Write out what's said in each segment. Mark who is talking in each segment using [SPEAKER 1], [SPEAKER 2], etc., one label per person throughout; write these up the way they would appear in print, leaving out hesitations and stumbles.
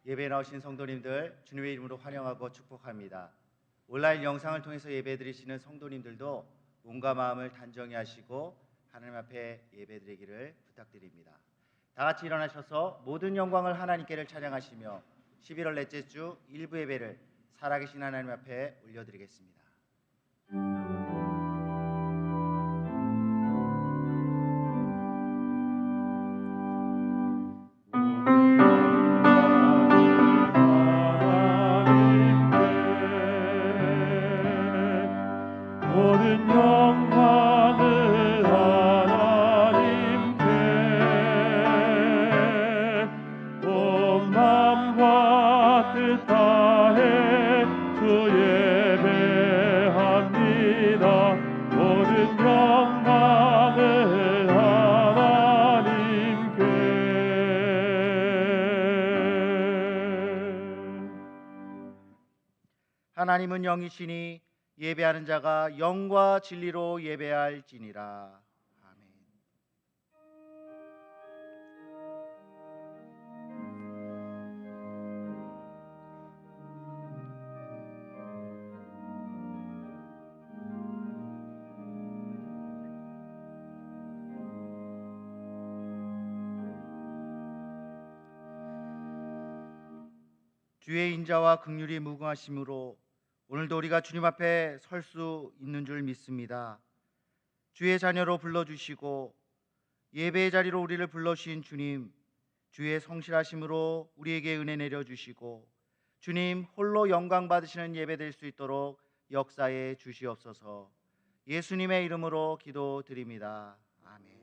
[SPEAKER 1] 예배에 나오신 성도님들 주님의 이름으로 환영하고 축복합니다. 온라인 영상을 통해서 예배드리시는 성도님들도 몸과 마음을 단정히 하시고 하나님 앞에 예배드리기를 부탁드립니다. 다 같이 일어나셔서 모든 영광을 하나님께를 찬양하시며 11월 넷째 주 일부 예배를 살아계신 하나님 앞에 올려드리겠습니다.
[SPEAKER 2] 모든 영광을 하나님께 온 마음과 뜻 다해 주 예배합니다. 모든 영광을 하나님께.
[SPEAKER 1] 하나님은 영이시니 예배하는 자가 영과 진리로 예배할지니라. 아멘. 주의 인자와 긍휼이 무궁하심으로 오늘도 우리가 주님 앞에 설 수 있는 줄 믿습니다. 주의 자녀로 불러주시고 예배의 자리로 우리를 불러주신 주님, 주의 성실하심으로 우리에게 은혜 내려주시고 주님 홀로 영광 받으시는 예배 될 수 있도록 역사해 주시옵소서. 예수님의 이름으로 기도드립니다. 아멘.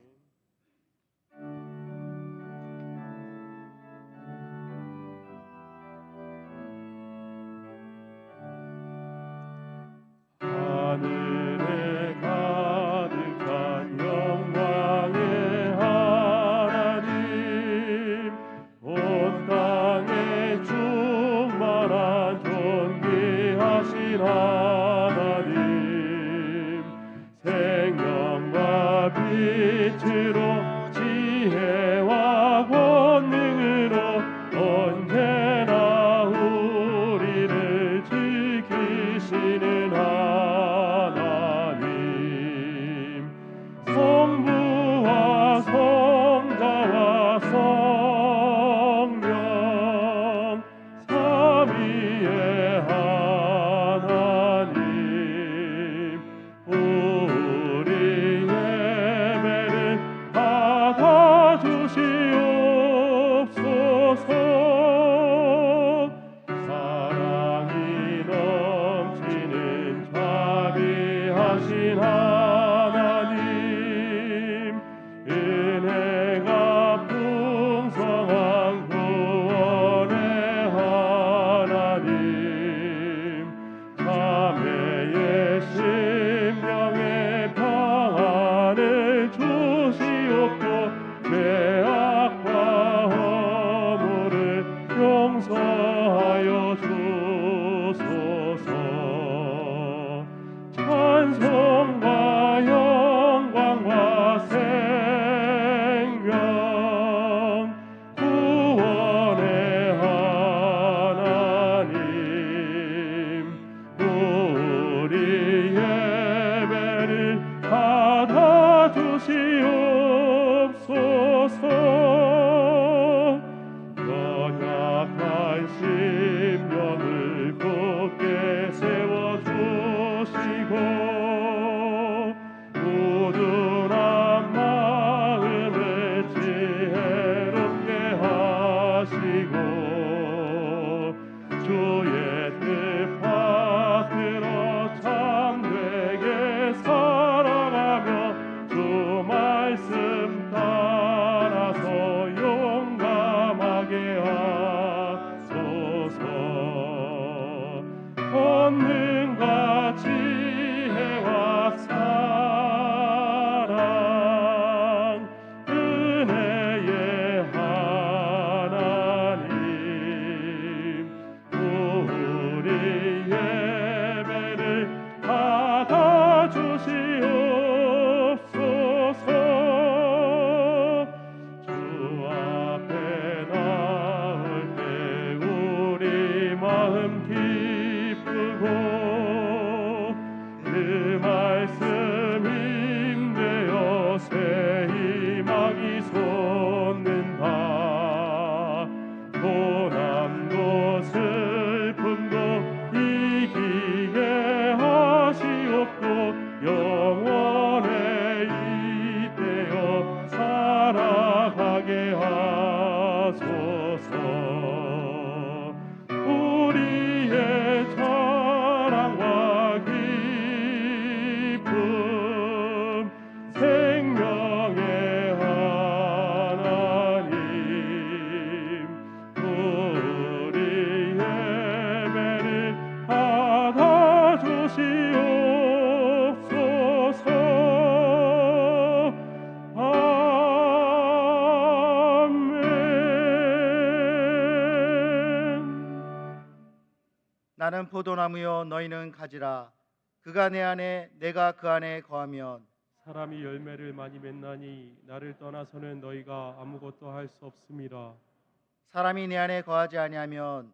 [SPEAKER 2] 하늘에 가득한 영광의 하나님, 온 땅에 충만한 존귀하신 하나님, 생명과 빛으로 지혜와 권능으로 언제나 우리를 지키시는 하나님, 성부와 성자와 성령 삼위의 하나님, 우리 예배를 받아주시옵소서. 사랑이 넘치는 자비하신 하나님, 은혜가 풍성한 구원의 하나님, 자매의 심령에 평안을 주시옵고 죄악과 허물을 용서하여 주소서. 찬송과 영광과 생명 구원의 하나님, 우리 예배를 받아주시옵소서. 연약한 심령을 굳게 세워주시고 우둔한 마음을 지혜롭게 하시고 주의 뜻 받들어 참되게 살아가며 주 말씀 따라서 용감하게 하소서. 권능과 지혜와 사랑 은혜의 하나님, 우리 예배를 받아주시옵소서. 주 앞에 나올 때
[SPEAKER 1] 나는 포도나무요 너희는 가지라. 그가 내 안에 내가 그 안에 거하면
[SPEAKER 2] 사람이 열매를 많이 맺나니 나를 떠나서는 너희가 아무것도 할 수 없음이라.
[SPEAKER 1] 사람이 내 안에 거하지 아니하면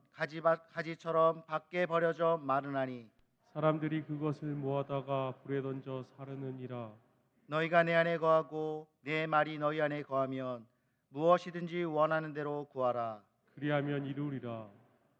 [SPEAKER 1] 가지처럼 밖에 버려져 마르나니
[SPEAKER 2] 사람들이 그것을 모아다가 불에 던져 사르느니라.
[SPEAKER 1] 너희가 내 안에 거하고 내 말이 너희 안에 거하면 무엇이든지 원하는 대로 구하라.
[SPEAKER 2] 그리하면 이루리라.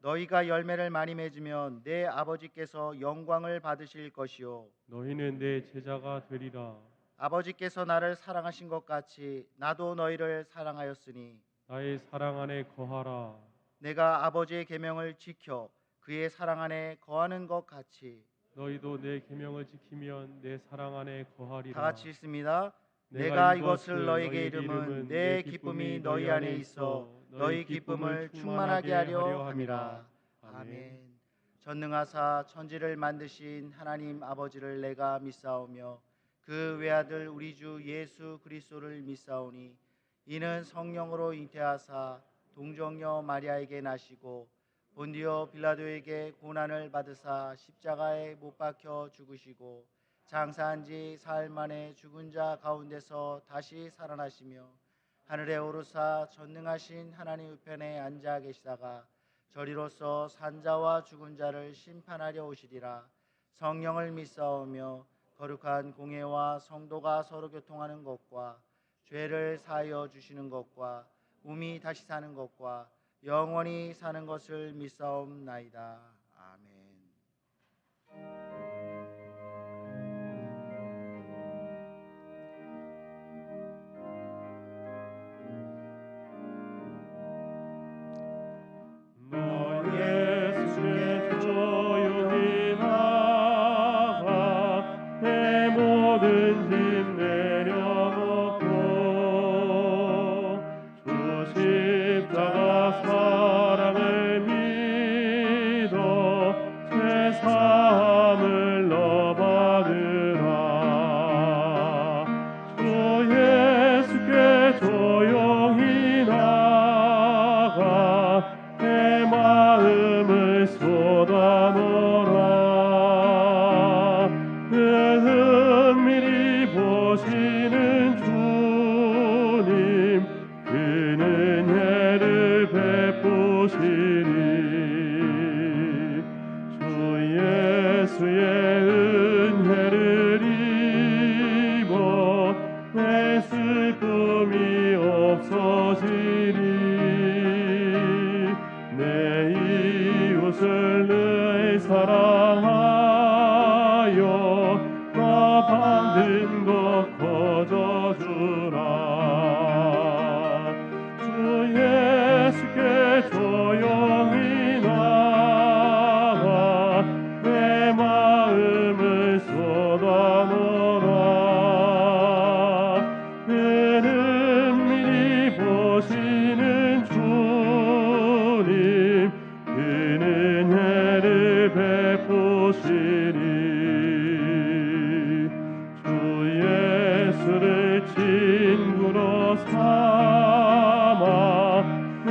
[SPEAKER 1] 너희가 열매를 많이 맺으면 내 아버지께서 영광을 받으실 것이요
[SPEAKER 2] 너희는 내 제자가 되리라.
[SPEAKER 1] 아버지께서 나를 사랑하신 것 같이 나도 너희를 사랑하였으니
[SPEAKER 2] 나의 사랑 안에 거하라.
[SPEAKER 1] 내가 아버지의 계명을 지켜 그의 사랑 안에 거하는 것 같이
[SPEAKER 2] 너희도 내 계명을 지키면 내 사랑 안에 거하리라.
[SPEAKER 1] 다 같이 읽습니다.
[SPEAKER 2] 내가
[SPEAKER 1] 내가 이것을 너희에게 이름은 내 기쁨이 너희 안에 있어 너희 기쁨을 충만하게 하려 함이라. 아멘. 전능하사 천지를 만드신 하나님 아버지를 내가 믿사오며 그 외아들 우리 주 예수 그리스도를 믿사오니 이는 성령으로 잉태하사 동정녀 마리아에게 나시고 본디오 빌라도에게 고난을 받으사 십자가에 못 박혀 죽으시고 장사한 지 사흘 만에 죽은 자 가운데서 다시 살아나시며 하늘에 오르사 전능하신 하나님 우편에 앉아 계시다가 저리로서 산자와 죽은 자를 심판하려 오시리라. 성령을 믿사오며 거룩한 공예와 성도가 서로 교통하는 것과 죄를 사하여 주시는 것과 몸이 다시 사는 것과 영원히 사는 것을 믿사옵나이다. 아멘.
[SPEAKER 2] 너 예수께 조용히 나가 내 모든 짐 내려놓고 주 십자가 사랑을 믿어 제 사함을 너 받으라. 주 예수께 조용히 나가 내 마음을 쏟아놓으라. 은밀히 보시는 주님 그는 은혜를 베푸시리. 주 예수의 은혜를 입어 내 슬픔이 없어지리. 내 이웃을 늘 사랑하여 나 받은 것 거저주라. 주 예수께 조용히 나가 내 마음을 쏟아놓으라. 은밀히 보시는 주님 그는 은혜를 베푸시리. 주 예수를 친구로 삼아 늘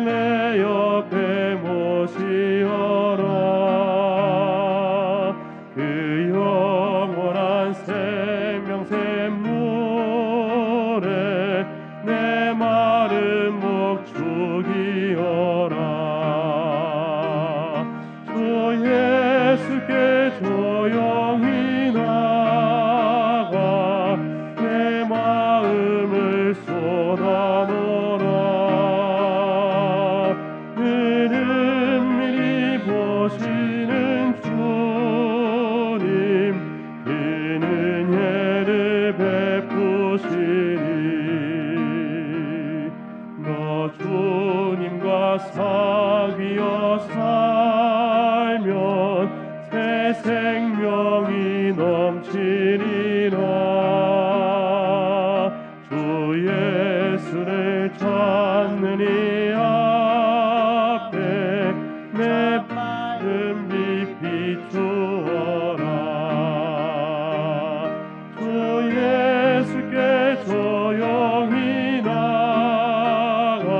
[SPEAKER 2] 내 옆에 모시어라. 그 영원한 생명 샘물에 내 마른 목 죽이어라. 주 예수께 조용히 나가 내 마음을 쏟아놓으라. 은밀히 보시는 주님 그는 은혜를 베푸시리. 너 주님과 사귀어 살면 새 생명이 넘치리라. 주 예수를 찾는 이 앞에 내 마음 깊이 비추어라. 주 예수께 조용히 나가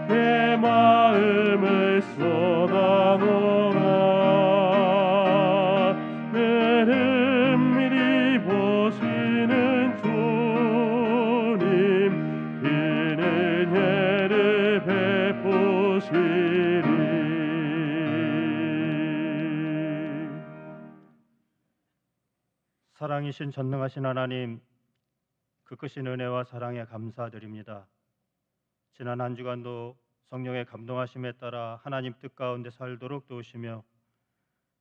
[SPEAKER 2] 내 마음을 쏟아놓으라.
[SPEAKER 3] 사랑이신 전능하신 하나님, 그 크신 은혜와 사랑에 감사드립니다. 지난 한 주간도 성령의 감동하심에 따라 하나님 뜻 가운데 살도록 도우시며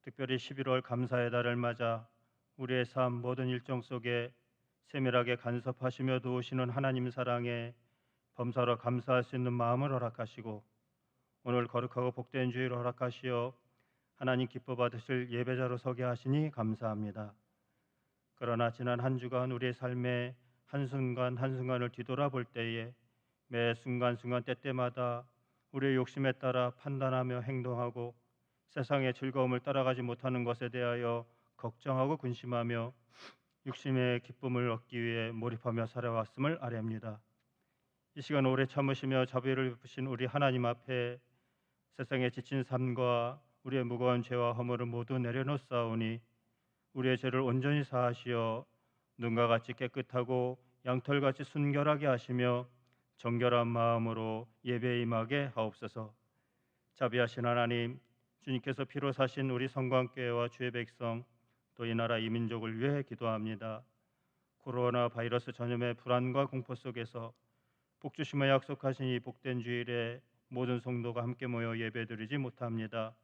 [SPEAKER 3] 특별히 11월 감사의 달을 맞아 우리의 삶 모든 일정 속에 세밀하게 간섭하시며 도우시는 하나님 사랑에 범사로 감사할 수 있는 마음을 허락하시고 오늘 거룩하고 복된 주일 허락하시어 하나님 기뻐 받으실 예배자로 서게 하시니 감사합니다. 그러나 지난 한 주간 우리의 삶의 한순간 한순간을 뒤돌아볼 때에 매 순간순간 때때마다 우리의 욕심에 따라 판단하며 행동하고 세상의 즐거움을 따라가지 못하는 것에 대하여 걱정하고 근심하며 육심의 기쁨을 얻기 위해 몰입하며 살아왔음을 아뢰옵니다. 이 시간 오래 참으시며 자비를 베푸신 우리 하나님 앞에 세상의 지친 삶과 우리의 무거운 죄와 허물을 모두 내려놓사오니 우리의 죄를 온전히 사하시어 눈과 같이 깨끗하고 양털같이 순결하게 하시며 정결한 마음으로 예배에 임하게 하옵소서. 자비하신 하나님, 주님께서 피로 사신 우리 성광교회와 주의 백성 또 이 나라 이 민족을 위해 기도합니다. 코로나 바이러스 전염의 불안과 공포 속에서 복 주심을 약속하신 이 복된 주일에 모든 성도가 함께 모여 예배드리지 못합니다.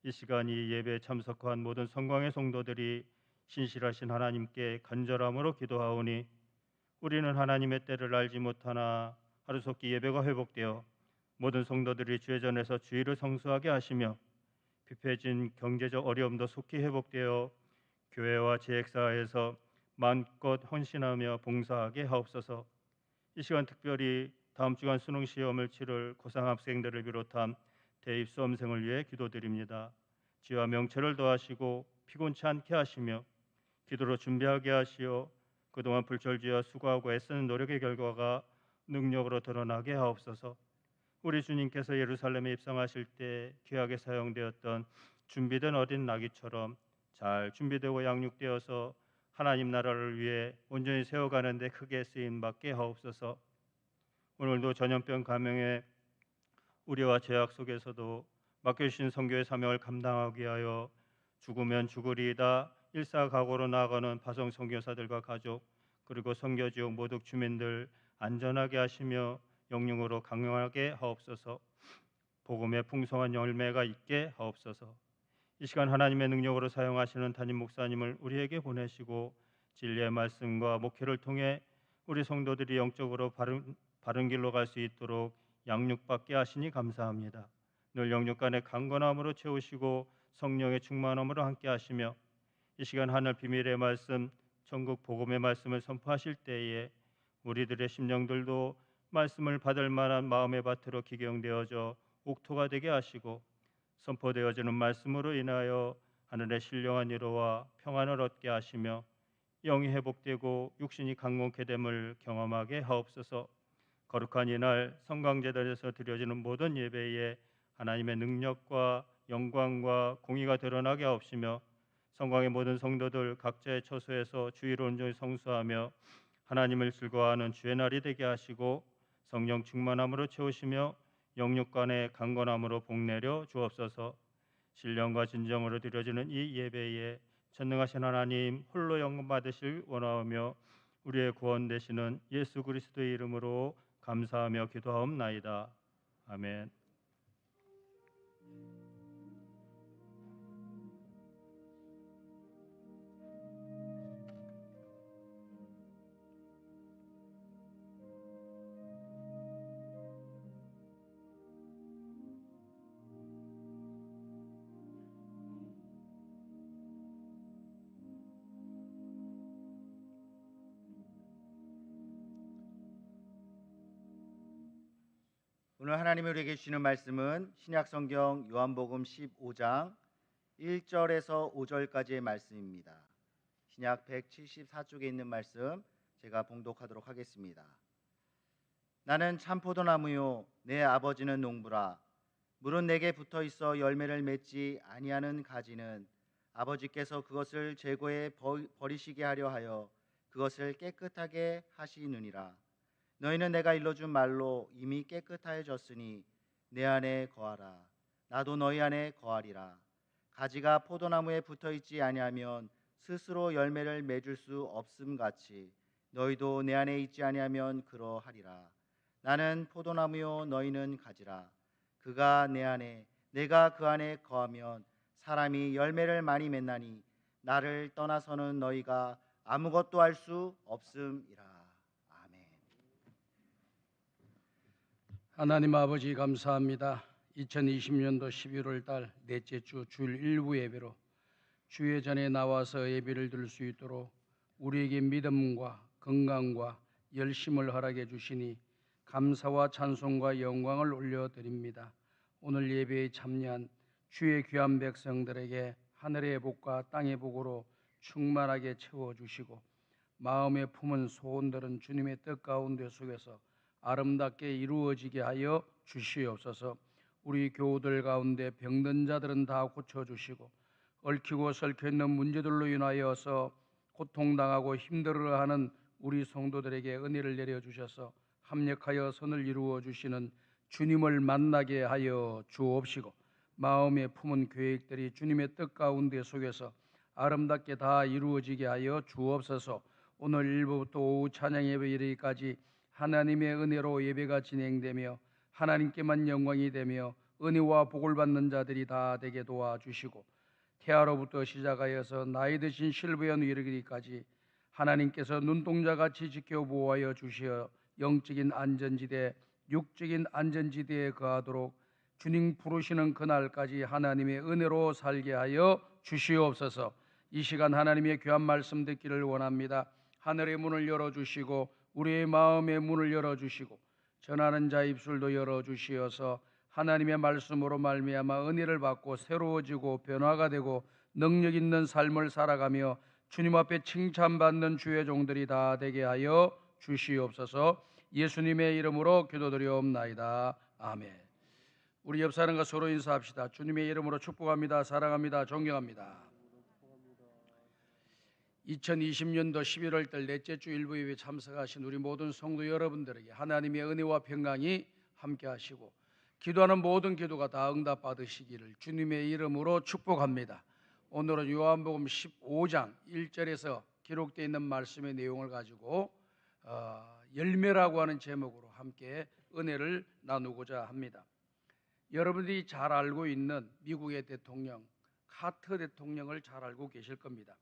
[SPEAKER 3] 이 시간 이 예배에 참석한 모든 성광의 성도들이 신실하신 하나님께 간절함으로 기도하오니 우리는 하나님의 때를 알지 못하나 하루속히 예배가 회복되어 모든 성도들이 주의 전에서 주의를 성수하게 하시며 피폐해진 경제적 어려움도 속히 회복되어 교회와 지역사회에서 마음껏 헌신하며 봉사하게 하옵소서. 이 시간 특별히 다음 주간 수능 시험을 치를 고3 학생들을 비롯한 대입 수험생을 위해 기도드립니다. 지혜와 명철을 더하시고 피곤치 않게 하시며 기도로 준비하게 하시어 그동안 불철주야 수고하고 애쓰는 노력의 결과가 능력으로 드러나게 하옵소서. 우리 주님께서 예루살렘에 입성하실 때 귀하게 사용되었던 준비된 어린 나귀처럼 잘 준비되고 양육되어서 하나님 나라를 위해 온전히 세워가는 데 크게 쓰임받게 하옵소서. 오늘도 전염병 감염의 우려와 제약 속에서도 맡겨주신 선교의 사명을 감당하기 위하여 죽으면 죽으리이다 일사각오로 나아가는 파송 선교사들과 가족 그리고 선교지역 모두 주민들 안전하게 하시며 영육으로 강력하게 하옵소서. 복음의 풍성한 열매가 있게 하옵소서. 이 시간 하나님의 능력으로 사용하시는 담임 목사님을 우리에게 보내시고 진리의 말씀과 목회를 통해 우리 성도들이 영적으로 바른 길로 갈 수 있도록 양육받게 하시니 감사합니다. 늘 영육간의 강건함으로 채우시고 성령의 충만함으로 함께 하시며 이 시간 하늘 비밀의 말씀 전국 복음의 말씀을 선포하실 때에 우리들의 심령들도 말씀을 받을 만한 마음의 밭으로 기경되어져 옥토가 되게 하시고 선포되어지는 말씀으로 인하여 하늘의 신령한 위로와 평안을 얻게 하시며 영이 회복되고 육신이 강건케 됨을 경험하게 하옵소서. 거룩한 이날 성광제단에서 드려지는 모든 예배에 하나님의 능력과 영광과 공의가 드러나게 하옵시며 성광의 모든 성도들 각자의 처소에서 주의를 온전히 성수하며 하나님을 즐거워하는 주의 날이 되게 하시고 성령 충만함으로 채우시며 영육간의 강건함으로 복내려 주옵소서. 신령과 진정으로 드려지는 이 예배에 전능하신 하나님 홀로 영광 받으실 원하오며 우리의 구원 되시는 예수 그리스도의 이름으로 감사하며 기도하옵나이다. 아멘.
[SPEAKER 1] 오늘 하나님이 우리에게 주시는 말씀은 신약성경 요한복음 15장 1절에서 5절까지의 말씀입니다. 신약 174쪽에 있는 말씀 제가 봉독하도록 하겠습니다. 나는 참포도나무요 내 아버지는 농부라. 물은 내게 붙어 있어 열매를 맺지 아니하는 가지는 아버지께서 그것을 제거해 버리시게 하려 하여 그것을 깨끗하게 하시느니라. 너희는 내가 일러준 말로 이미 깨끗하여졌으니 내 안에 거하라. 나도 너희 안에 거하리라. 가지가 포도나무에 붙어 있지 아니하면 스스로 열매를 맺을 수 없음 같이 너희도 내 안에 있지 아니하면 그러하리라. 나는 포도나무요 너희는 가지라. 그가 내 안에 내가 그 안에 거하면 사람이 열매를 많이 맺나니 나를 떠나서는 너희가 아무것도 할 수 없음이라. 아멘.
[SPEAKER 4] 하나님 아버지 감사합니다. 2020년도 11월 달 넷째 주 주일 일부 예배로 주의 전에 나와서 예배를 드릴 수 있도록 우리에게 믿음과 건강과 열심을 허락해 주시니 감사와 찬송과 영광을 올려드립니다. 오늘 예배에 참여한 주의 귀한 백성들에게 하늘의 복과 땅의 복으로 충만하게 채워주시고 마음에 품은 소원들은 주님의 뜻 가운데 속에서 아름답게 이루어지게 하여 주시옵소서. 우리 교우들 가운데 병든 자들은 다 고쳐주시고 얽히고 설켜 있는 문제들로 인하여서 고통당하고 힘들어하는 우리 성도들에게 은혜를 내려주셔서 합력하여 선을 이루어 주시는 주님을 만나게 하여 주옵시고 마음에 품은 계획들이 주님의 뜻 가운데 속에서 아름답게 다 이루어지게 하여 주옵소서. 오늘 일부부터 오후 찬양 예배 이르기까지 하나님의 은혜로 예배가 진행되며 하나님께만 영광이 되며 은혜와 복을 받는 자들이 다 되게 도와주시고 태아로부터 시작하여서 나이 드신 실부연 이르기까지 하나님께서 눈동자같이 지켜 보호하여 주시어 영적인 안전지대 육적인 안전지대에 거하도록 주님 부르시는 그날까지 하나님의 은혜로 살게 하여 주시옵소서. 이 시간 하나님의 귀한 말씀 듣기를 원합니다. 하늘의 문을 열어주시고 우리의 마음의 문을 열어주시고 전하는 자 입술도 열어주시어서 하나님의 말씀으로 말미암아 은혜를 받고 새로워지고 변화가 되고 능력 있는 삶을 살아가며 주님 앞에 칭찬받는 주의 종들이 다 되게 하여 주시옵소서. 예수님의 이름으로 기도드리옵나이다. 아멘. 우리 옆 사람과 서로 인사합시다. 주님의 이름으로 축복합니다. 사랑합니다. 존경합니다. 2020년도 11월 달 넷째 주 일부 예배 참석하신 우리 모든 성도 여러분들에게 하나님의 은혜와 평강이 함께 하시고 기도하는 모든 기도가 다 응답 받으시기를 주님의 이름으로 축복합니다. 오늘은 요한복음 15장 1절에서 기록되어 있는 말씀의 내용을 가지고 열매라고 하는 제목으로 함께 은혜를 나누고자 합니다. 여러분들이 잘 알고 있는 미국의 대통령 카터 대통령을 잘 알고 계실 겁니다.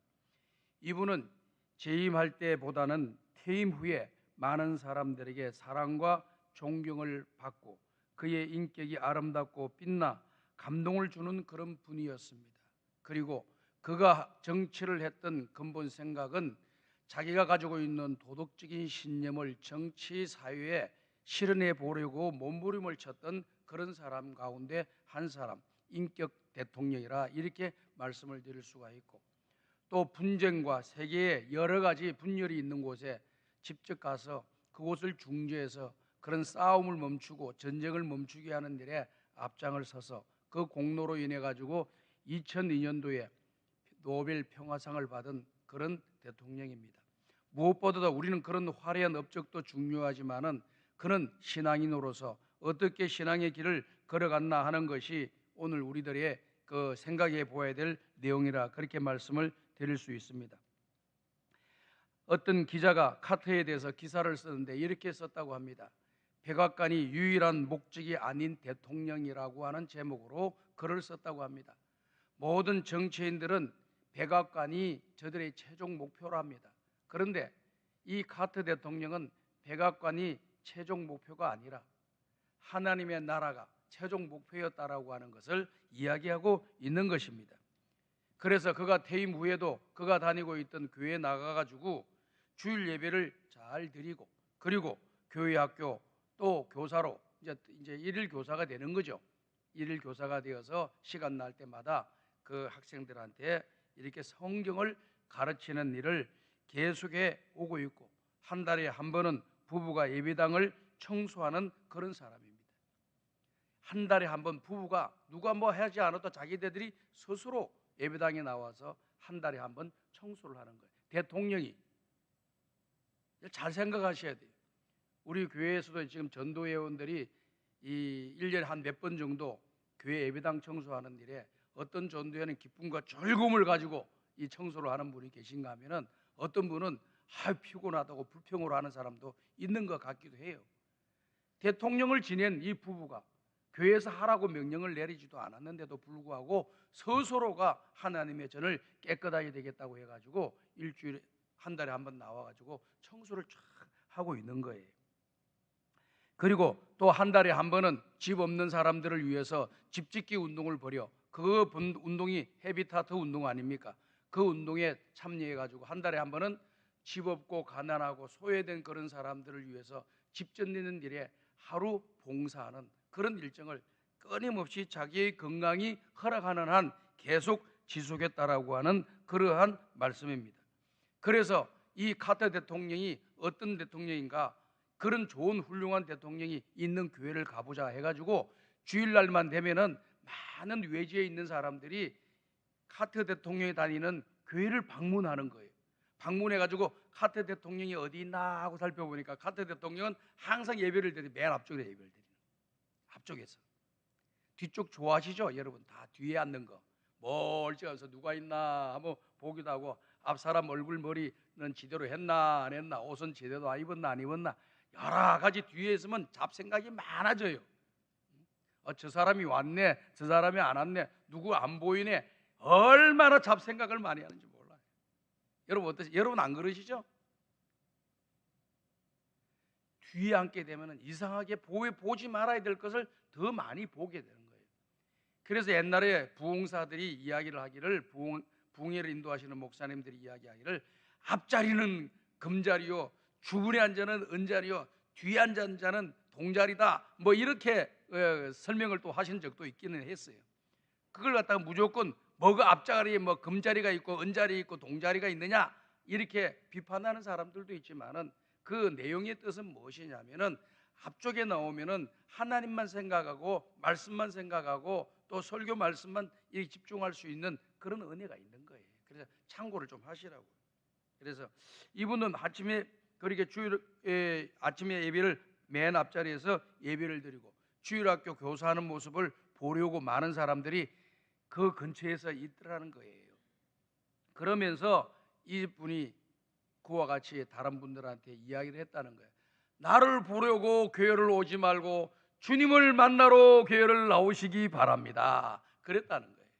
[SPEAKER 4] 이분은 재임할 때보다는 퇴임 후에 많은 사람들에게 사랑과 존경을 받고 그의 인격이 아름답고 빛나 감동을 주는 그런 분이었습니다. 그리고 그가 정치를 했던 근본 생각은 자기가 가지고 있는 도덕적인 신념을 정치 사회에 실현해 보려고 몸부림을 쳤던 그런 사람 가운데 한 사람, 인격 대통령이라 이렇게 말씀을 드릴 수가 있고 또 분쟁과 세계에 여러 가지 분열이 있는 곳에 직접 가서 그곳을 중재해서 그런 싸움을 멈추고 전쟁을 멈추게 하는 일에 앞장을 서서 그 공로로 인해 가지고 2002년도에 노벨 평화상을 받은 그런 대통령입니다. 무엇보다도 우리는 그런 화려한 업적도 중요하지만은 그는 신앙인으로서 어떻게 신앙의 길을 걸어갔나 하는 것이 오늘 우리들의 그 생각해 보아야 될 내용이라 그렇게 말씀을 드릴 수 있습니다. 어떤 기자가 카터에 대해서 기사를 쓰는데 이렇게 썼다고 합니다. 백악관이 유일한 목적이 아닌 대통령이라고 하는 제목으로 글을 썼다고 합니다. 모든 정치인들은 백악관이 저들의 최종 목표로 합니다. 그런데 이 카터 대통령은 백악관이 최종 목표가 아니라 하나님의 나라가 최종 목표였다라고 하는 것을 이야기하고 있는 것입니다. 그래서 그가 퇴임 후에도 그가 다니고 있던 교회에 나가가지고 주일 예배를 잘 드리고 그리고 교회 학교 또 교사로 이제 일일 교사가 되는 거죠. 일일 교사가 되어서 시간 날 때마다 그 학생들한테 이렇게 성경을 가르치는 일을 계속해 오고 있고 한 달에 한 번은 부부가 예배당을 청소하는 그런 사람입니다. 한 달에 한 번 부부가 누가 뭐 하지 않아도 자기들이 스스로 예배당에 나와서 한 달에 한 번 청소를 하는 거예요. 대통령이 잘 생각하셔야 돼요. 우리 교회에서도 지금 전도회원들이 이 1년에 한 몇 번 정도 교회 예배당 청소하는 일에 어떤 전도회는 기쁨과 즐거움을 가지고 이 청소를 하는 분이 계신가 하면은 어떤 분은 피곤하다고 불평을 하는 사람도 있는 것 같기도 해요. 대통령을 지낸 이 부부가 교회에서 하라고 명령을 내리지도 않았는데도 불구하고 스스로가 하나님의 전을 깨끗하게 되겠다고 해가지고 일주일에 한 달에 한 번 나와가지고 청소를 쫙 하고 있는 거예요. 그리고 또 한 달에 한 번은 집 없는 사람들을 위해서 집짓기 운동을 벌여 그 운동이 헤비타트 운동 아닙니까? 그 운동에 참여해가지고 한 달에 한 번은 집 없고 가난하고 소외된 그런 사람들을 위해서 집 짓는 일에 하루 봉사하는 그런 일정을 끊임없이 자기의 건강이 허락하는 한 계속 지속했다라고 하는 그러한 말씀입니다. 그래서 이 카터 대통령이 어떤 대통령인가, 그런 좋은 훌륭한 대통령이 있는 교회를 가보자 해가지고 주일날만 되면은 많은 외지에 있는 사람들이 카터 대통령이 다니는 교회를 방문하는 거예요. 방문해가지고 카터 대통령이 어디 있나 하고 살펴보니까 카터 대통령은 항상 예배를 드리 맨 앞쪽에 예배를 드리는, 앞쪽에서. 뒤쪽 좋아하시죠? 여러분 다 뒤에 앉는 거 멀찍이 가서 누가 있나 한번 보기도 하고, 앞 사람 얼굴 머리는 제대로 했나 안 했나, 옷은 제대로 입었나 안 입었나, 여러 가지 뒤에 있으면 잡생각이 많아져요. 저 사람이 왔네, 저 사람이 안 왔네, 누구 안 보이네, 얼마나 잡생각을 많이 하는지 몰라요. 여러분 어떠세요? 여러분 안 그러시죠? 뒤에 앉게 되면 이상하게 보지 말아야 될 것을 더 많이 보게 되는 거예요. 그래서 옛날에 부흥사들이 이야기를 하기를, 부흥회를 인도하시는 목사님들이 이야기하기를, 앞자리는 금자리요, 주변에 앉아는 은자리요, 뒤에 앉은 자는 동자리다, 뭐 이렇게 설명을 또 하신 적도 있기는 했어요. 그걸 갖다가 무조건 뭐가 앞자리에 뭐 금자리가 있고 은자리 있고 동자리가 있느냐 이렇게 비판하는 사람들도 있지만은, 그 내용의 뜻은 무엇이냐면은, 앞쪽에 나오면은 하나님만 생각하고 말씀만 생각하고 또 설교 말씀만 이렇게 집중할 수 있는 그런 은혜가 있는 거예요. 그래서 참고를 좀 하시라고. 그래서 이분은 아침에 그렇게 아침에 예배를 맨 앞자리에서 예배를 드리고 주일학교 교사하는 모습을 보려고 많은 사람들이 그 근처에서 있더라는 거예요. 그러면서 이분이 그와 같이 다른 분들한테 이야기를 했다는 거예요. 나를 보려고 교회를 오지 말고 주님을 만나러 교회를 나오시기 바랍니다. 그랬다는 거예요.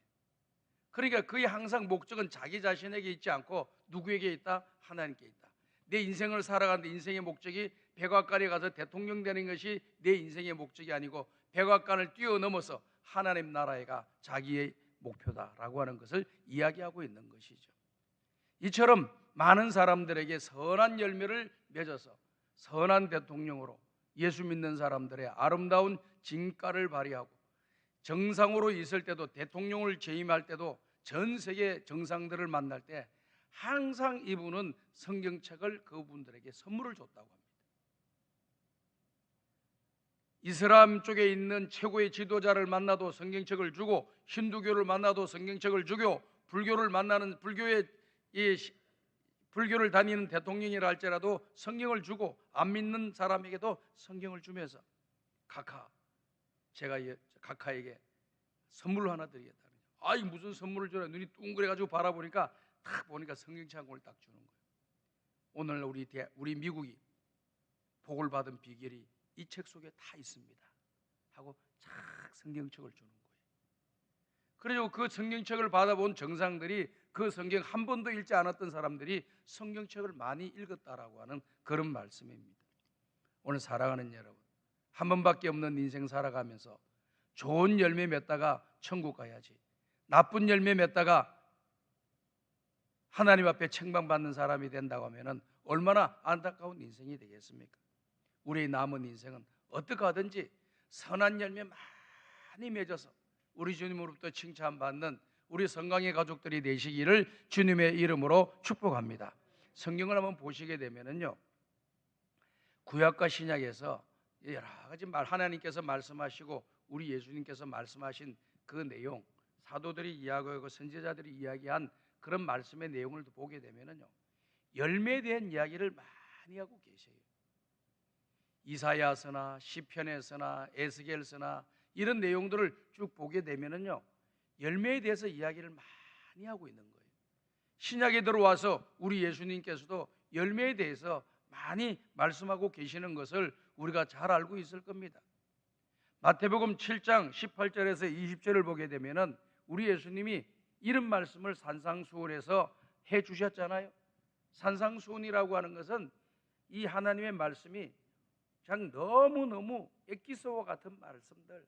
[SPEAKER 4] 그러니까 그의 항상 목적은 자기 자신에게 있지 않고 누구에게 있다? 하나님께 있다. 내 인생을 살아가는데 인생의 목적이 백악관에 가서 대통령 되는 것이 내 인생의 목적이 아니고 백악관을 뛰어넘어서 하나님 나라에가 자기의 목표다라고 하는 것을 이야기하고 있는 것이죠. 이처럼 많은 사람들에게 선한 열매를 맺어서 선한 대통령으로 예수 믿는 사람들의 아름다운 진가를 발휘하고, 정상으로 있을 때도, 대통령을 재임할 때도, 전 세계 정상들을 만날 때 항상 이분은 성경책을 그분들에게 선물을 줬다고 합니다. 이슬람 쪽에 있는 최고의 지도자를 만나도 성경책을 주고, 힌두교를 만나도 성경책을 주고, 불교를 만나는 불교를 다니는 대통령이라 할지라도 성경을 주고, 안 믿는 사람에게도 성경을 주면서 제가 각하에게 선물을 하나 드리겠다. 아이 무슨 선물을 줘라. 눈이 둥그래가지고 바라보니까 딱 보니까 성경책 한 권을 딱 주는 거예요. 오늘 우리 미국이 복을 받은 비결이 이 책 속에 다 있습니다 하고 착 성경책을 주는 거예요. 그리고 그 성경책을 받아본 정상들이, 그 성경 한 번도 읽지 않았던 사람들이 성경책을 많이 읽었다라고 하는 그런 말씀입니다. 오늘 사랑하는 여러분, 한 번밖에 없는 인생 살아가면서 좋은 열매 맺다가 천국 가야지, 나쁜 열매 맺다가 하나님 앞에 책망받는 사람이 된다고 하면 얼마나 안타까운 인생이 되겠습니까? 우리의 남은 인생은 어떻게 하든지 선한 열매 많이 맺어서 우리 주님으로부터 칭찬받는 우리 성강의 가족들이 되시기를 주님의 이름으로 축복합니다. 성경을 한번 보시게 되면요, 구약과 신약에서 여러 가지 하나님께서 말씀하시고 우리 예수님께서 말씀하신 그 내용, 사도들이 이야기하고 선지자들이 이야기한 그런 말씀의 내용을 보게 되면요, 열매에 대한 이야기를 많이 하고 계세요. 이사야서나 시편에서나 에스겔서나 이런 내용들을 쭉 보게 되면요, 열매에 대해서 이야기를 많이 하고 있는 거예요. 신약에 들어와서 우리 예수님께서도 열매에 대해서 많이 말씀하고 계시는 것을 우리가 잘 알고 있을 겁니다. 마태복음 7장 18절에서 20절을 보게 되면은 우리 예수님이 이런 말씀을 산상수훈에서 해 주셨잖아요. 산상수훈이라고 하는 것은 이 하나님의 말씀이 그냥 너무너무 엑기스와 같은 말씀들,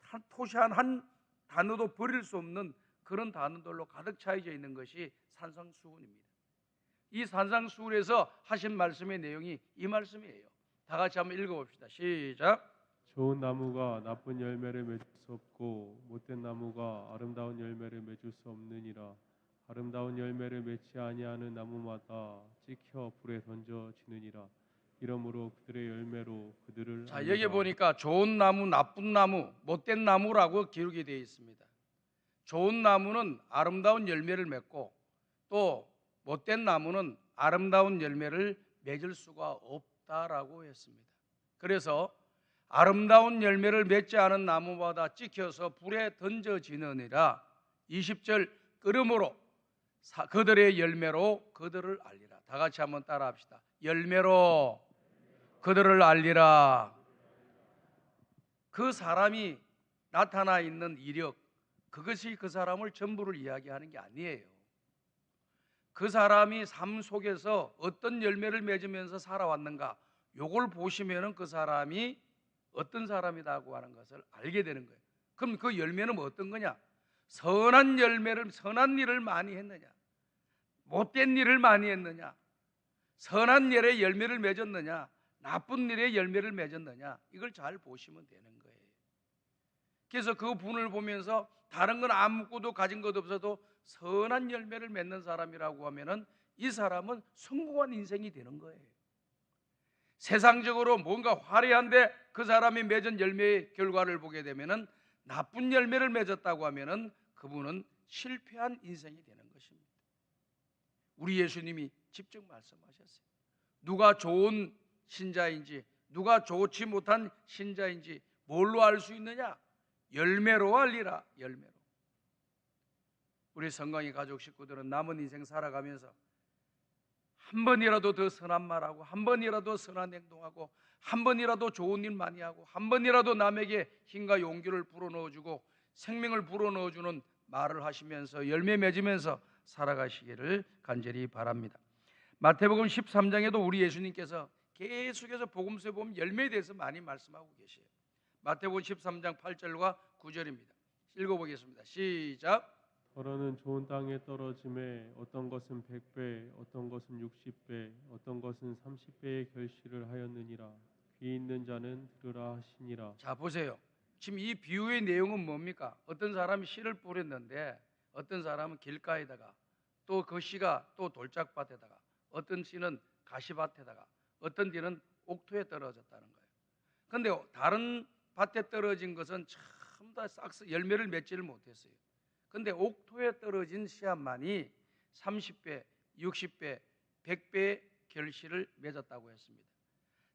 [SPEAKER 4] 한 토시한 한 단어도 버릴 수 없는 그런 단어들로 가득 차여져 있는 것이 산상수훈입니다. 이 산상수훈에서 하신 말씀의 내용이 이 말씀이에요. 다 같이 한번 읽어봅시다. 시작.
[SPEAKER 2] 좋은 나무가 나쁜 열매를 맺을 수 없고 못된 나무가 아름다운 열매를 맺을 수 없느니라. 아름다운 열매를 맺지 아니하는 나무마다 찍혀 불에 던져지느니라. 이러므로 그들의 열매로 그들을
[SPEAKER 4] 자,
[SPEAKER 2] 알리라.
[SPEAKER 4] 여기 보니까 좋은 나무, 나쁜 나무, 못된 나무라고 기록이 되어 있습니다. 좋은 나무는 아름다운 열매를 맺고 또 못된 나무는 아름다운 열매를 맺을 수가 없다라고 했습니다. 그래서 아름다운 열매를 맺지 않은 나무마다 찍혀서 불에 던져지느니라. 20절 그러므로 그들의 열매로 그들을 알리라. 다 같이 한번 따라합시다. 열매로 그들을 알리라. 그 사람이 나타나 있는 이력, 그것이 그 사람을 전부를 이야기하는 게 아니에요. 그 사람이 삶 속에서 어떤 열매를 맺으면서 살아왔는가, 요걸 보시면은 그 사람이 어떤 사람이라고 하는 것을 알게 되는 거예요. 그럼 그 열매는 뭐 어떤 거냐? 선한 열매를, 선한 일을 많이 했느냐, 못된 일을 많이 했느냐, 선한 일에 열매를 맺었느냐, 나쁜 일에 열매를 맺었느냐, 이걸 잘 보시면 되는 거예요. 그래서 그 분을 보면서 다른 건 아무것도 가진 것 없어도 선한 열매를 맺는 사람이라고 하면은 이 사람은 성공한 인생이 되는 거예요. 세상적으로 뭔가 화려한데 그 사람이 맺은 열매의 결과를 보게 되면은 나쁜 열매를 맺었다고 하면은 그분은 실패한 인생이 되는 것입니다. 우리 예수님이 직접 말씀하셨어요. 누가 좋은 신자인지 누가 좋지 못한 신자인지 뭘로 알 수 있느냐? 열매로 알리라. 열매로. 우리 성광이 가족 식구들은 남은 인생 살아가면서 한 번이라도 더 선한 말하고, 한 번이라도 선한 행동하고, 한 번이라도 좋은 일 많이 하고, 한 번이라도 남에게 힘과 용기를 불어넣어주고 생명을 불어넣어주는 말을 하시면서 열매 맺으면서 살아가시기를 간절히 바랍니다. 마태복음 13장에도 우리 예수님께서 계속해서 복음서에 보면 열매에 대해서 많이 말씀하고 계세요. 마태복음 13장 8절과 9절입니다. 읽어보겠습니다. 시작.
[SPEAKER 2] 더러는 좋은 땅에 떨어짐에 어떤 것은 100배, 어떤 것은 60배, 어떤 것은 30배의 결실을 하였느니라. 귀 있는 자는 들으라 하시니라.
[SPEAKER 4] 자, 보세요. 지금 이 비유의 내용은 뭡니까? 어떤 사람이 씨를 뿌렸는데 어떤 사람은 길가에다가, 또 그 씨가 또 돌짝밭에다가, 어떤 씨는 가시밭에다가, 어떤 씨는 옥토에 떨어졌다는 거예요. 그런데 다른 밭에 떨어진 것은 전부 다 싹스 열매를 맺지를 못했어요. 그런데 옥토에 떨어진 씨앗만이 30배, 60배, 100배의 결실을 맺었다고 했습니다.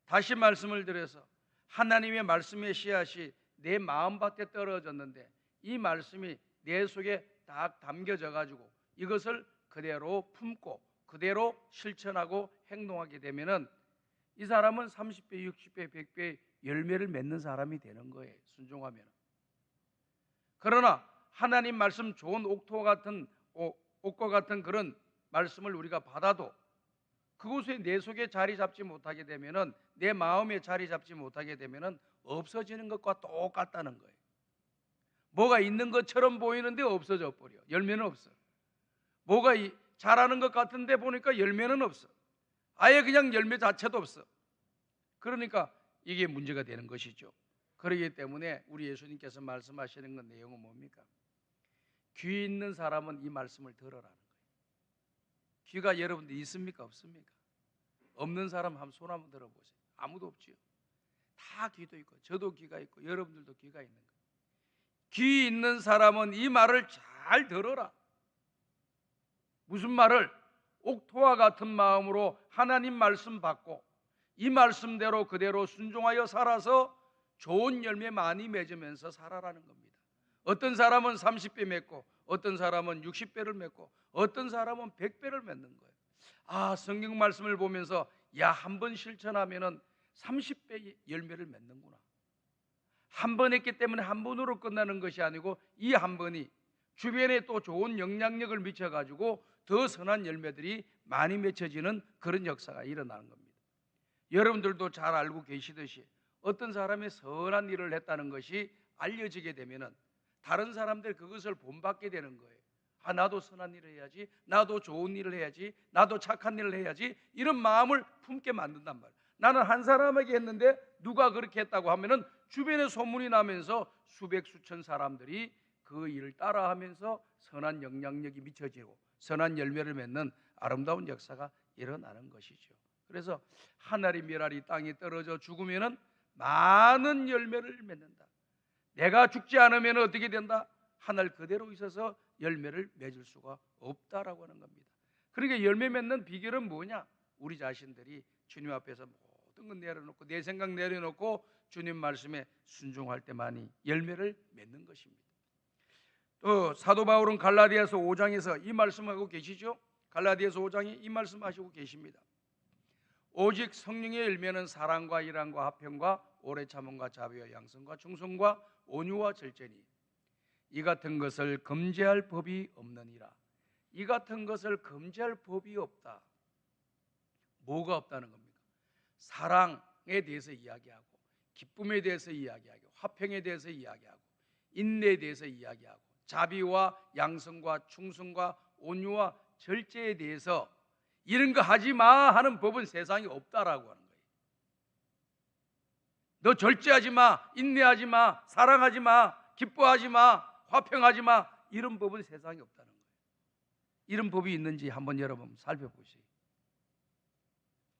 [SPEAKER 4] 다시 말씀을 드려서 하나님의 말씀의 씨앗이 내 마음밭에 떨어졌는데 이 말씀이 내 속에 딱 담겨져 가지고 이것을 그대로 품고 그대로 실천하고 행동하게 되면은 이 사람은 30배, 60배, 100배의 열매를 맺는 사람이 되는 거예요. 순종하면. 그러나 하나님 말씀 좋은 옥토와 같은 옥과 같은 그런 말씀을 우리가 받아도 그곳에 내 속에 자리 잡지 못하게 되면은, 내 마음에 자리 잡지 못하게 되면은 없어지는 것과 똑같다는 거예요. 뭐가 있는 것처럼 보이는데 없어져 버려. 열매는 없어. 뭐가 자라는 것 같은데 보니까 열매는 없어. 아예 그냥 열매 자체도 없어. 그러니까 이게 문제가 되는 것이죠. 그렇기 때문에 우리 예수님께서 말씀하시는 건 내용은 뭡니까? 귀 있는 사람은 이 말씀을 들으라는 거예요. 귀가 여러분들 있습니까? 없습니까? 없는 사람 한번 손 한번 들어보세요. 아무도 없지요. 다 귀도 있고 저도 귀가 있고 여러분들도 귀가 있는 거예요. 귀 있는 사람은 이 말을 잘 들어라. 무슨 말을? 옥토와 같은 마음으로 하나님 말씀 받고 이 말씀대로 그대로 순종하여 살아서 좋은 열매 많이 맺으면서 살아라는 겁니다. 어떤 사람은 30배 맺고 어떤 사람은 60배를 맺고 어떤 사람은 100배를 맺는 거예요. 아, 성경 말씀을 보면서 야, 한 번 실천하면은 30배 열매를 맺는구나. 한 번 했기 때문에 한 번으로 끝나는 것이 아니고 이 한 번이 주변에 또 좋은 영향력을 미쳐가지고 더 선한 열매들이 많이 맺혀지는 그런 역사가 일어나는 겁니다. 여러분들도 잘 알고 계시듯이 어떤 사람의 선한 일을 했다는 것이 알려지게 되면은 다른 사람들 그것을 본받게 되는 거예요. 아, 나도 선한 일을 해야지, 나도 좋은 일을 해야지, 나도 착한 일을 해야지, 이런 마음을 품게 만든단 말이에요. 나는 한 사람에게 했는데 누가 그렇게 했다고 하면은 주변에 소문이 나면서 수백 수천 사람들이 그 일을 따라하면서 선한 영향력이 미쳐지고 선한 열매를 맺는 아름다운 역사가 일어나는 것이죠. 그래서 하늘이 멸하리 땅에 떨어져 죽으면은 많은 열매를 맺는다. 내가 죽지 않으면 어떻게 된다? 하늘 그대로 있어서 열매를 맺을 수가 없다라고 하는 겁니다. 그러니까 열매 맺는 비결은 뭐냐? 우리 자신들이 주님 앞에서 모든 건 내려놓고 내 생각 내려놓고 주님 말씀에 순종할 때만이 열매를 맺는 것입니다. 또 사도 바울은 갈라디아서 5장에서 이 말씀하고 계시죠? 갈라디아서 5장에 이 말씀하시고 계십니다. 오직 성령의 열매는 사랑과 일함과 화평과 오래 참음과 자비와 양선과 충성과 온유와 절제니 이 같은 것을 금지할 법이 없느니라. 이 같은 것을 금지할 법이 없다. 뭐가 없다는 겁니까? 사랑에 대해서 이야기하고 기쁨에 대해서 이야기하고 화평에 대해서 이야기하고 인내에 대해서 이야기하고 자비와 양선과 충성과 온유와 절제에 대해서 이런 거 하지 마 하는 법은 세상에 없다라고 하는 거예요. 너 절제하지 마, 인내하지 마, 사랑하지 마, 기뻐하지 마, 화평하지 마, 이런 법은 세상에 없다는 거예요. 이런 법이 있는지 한번 여러분 살펴보세요.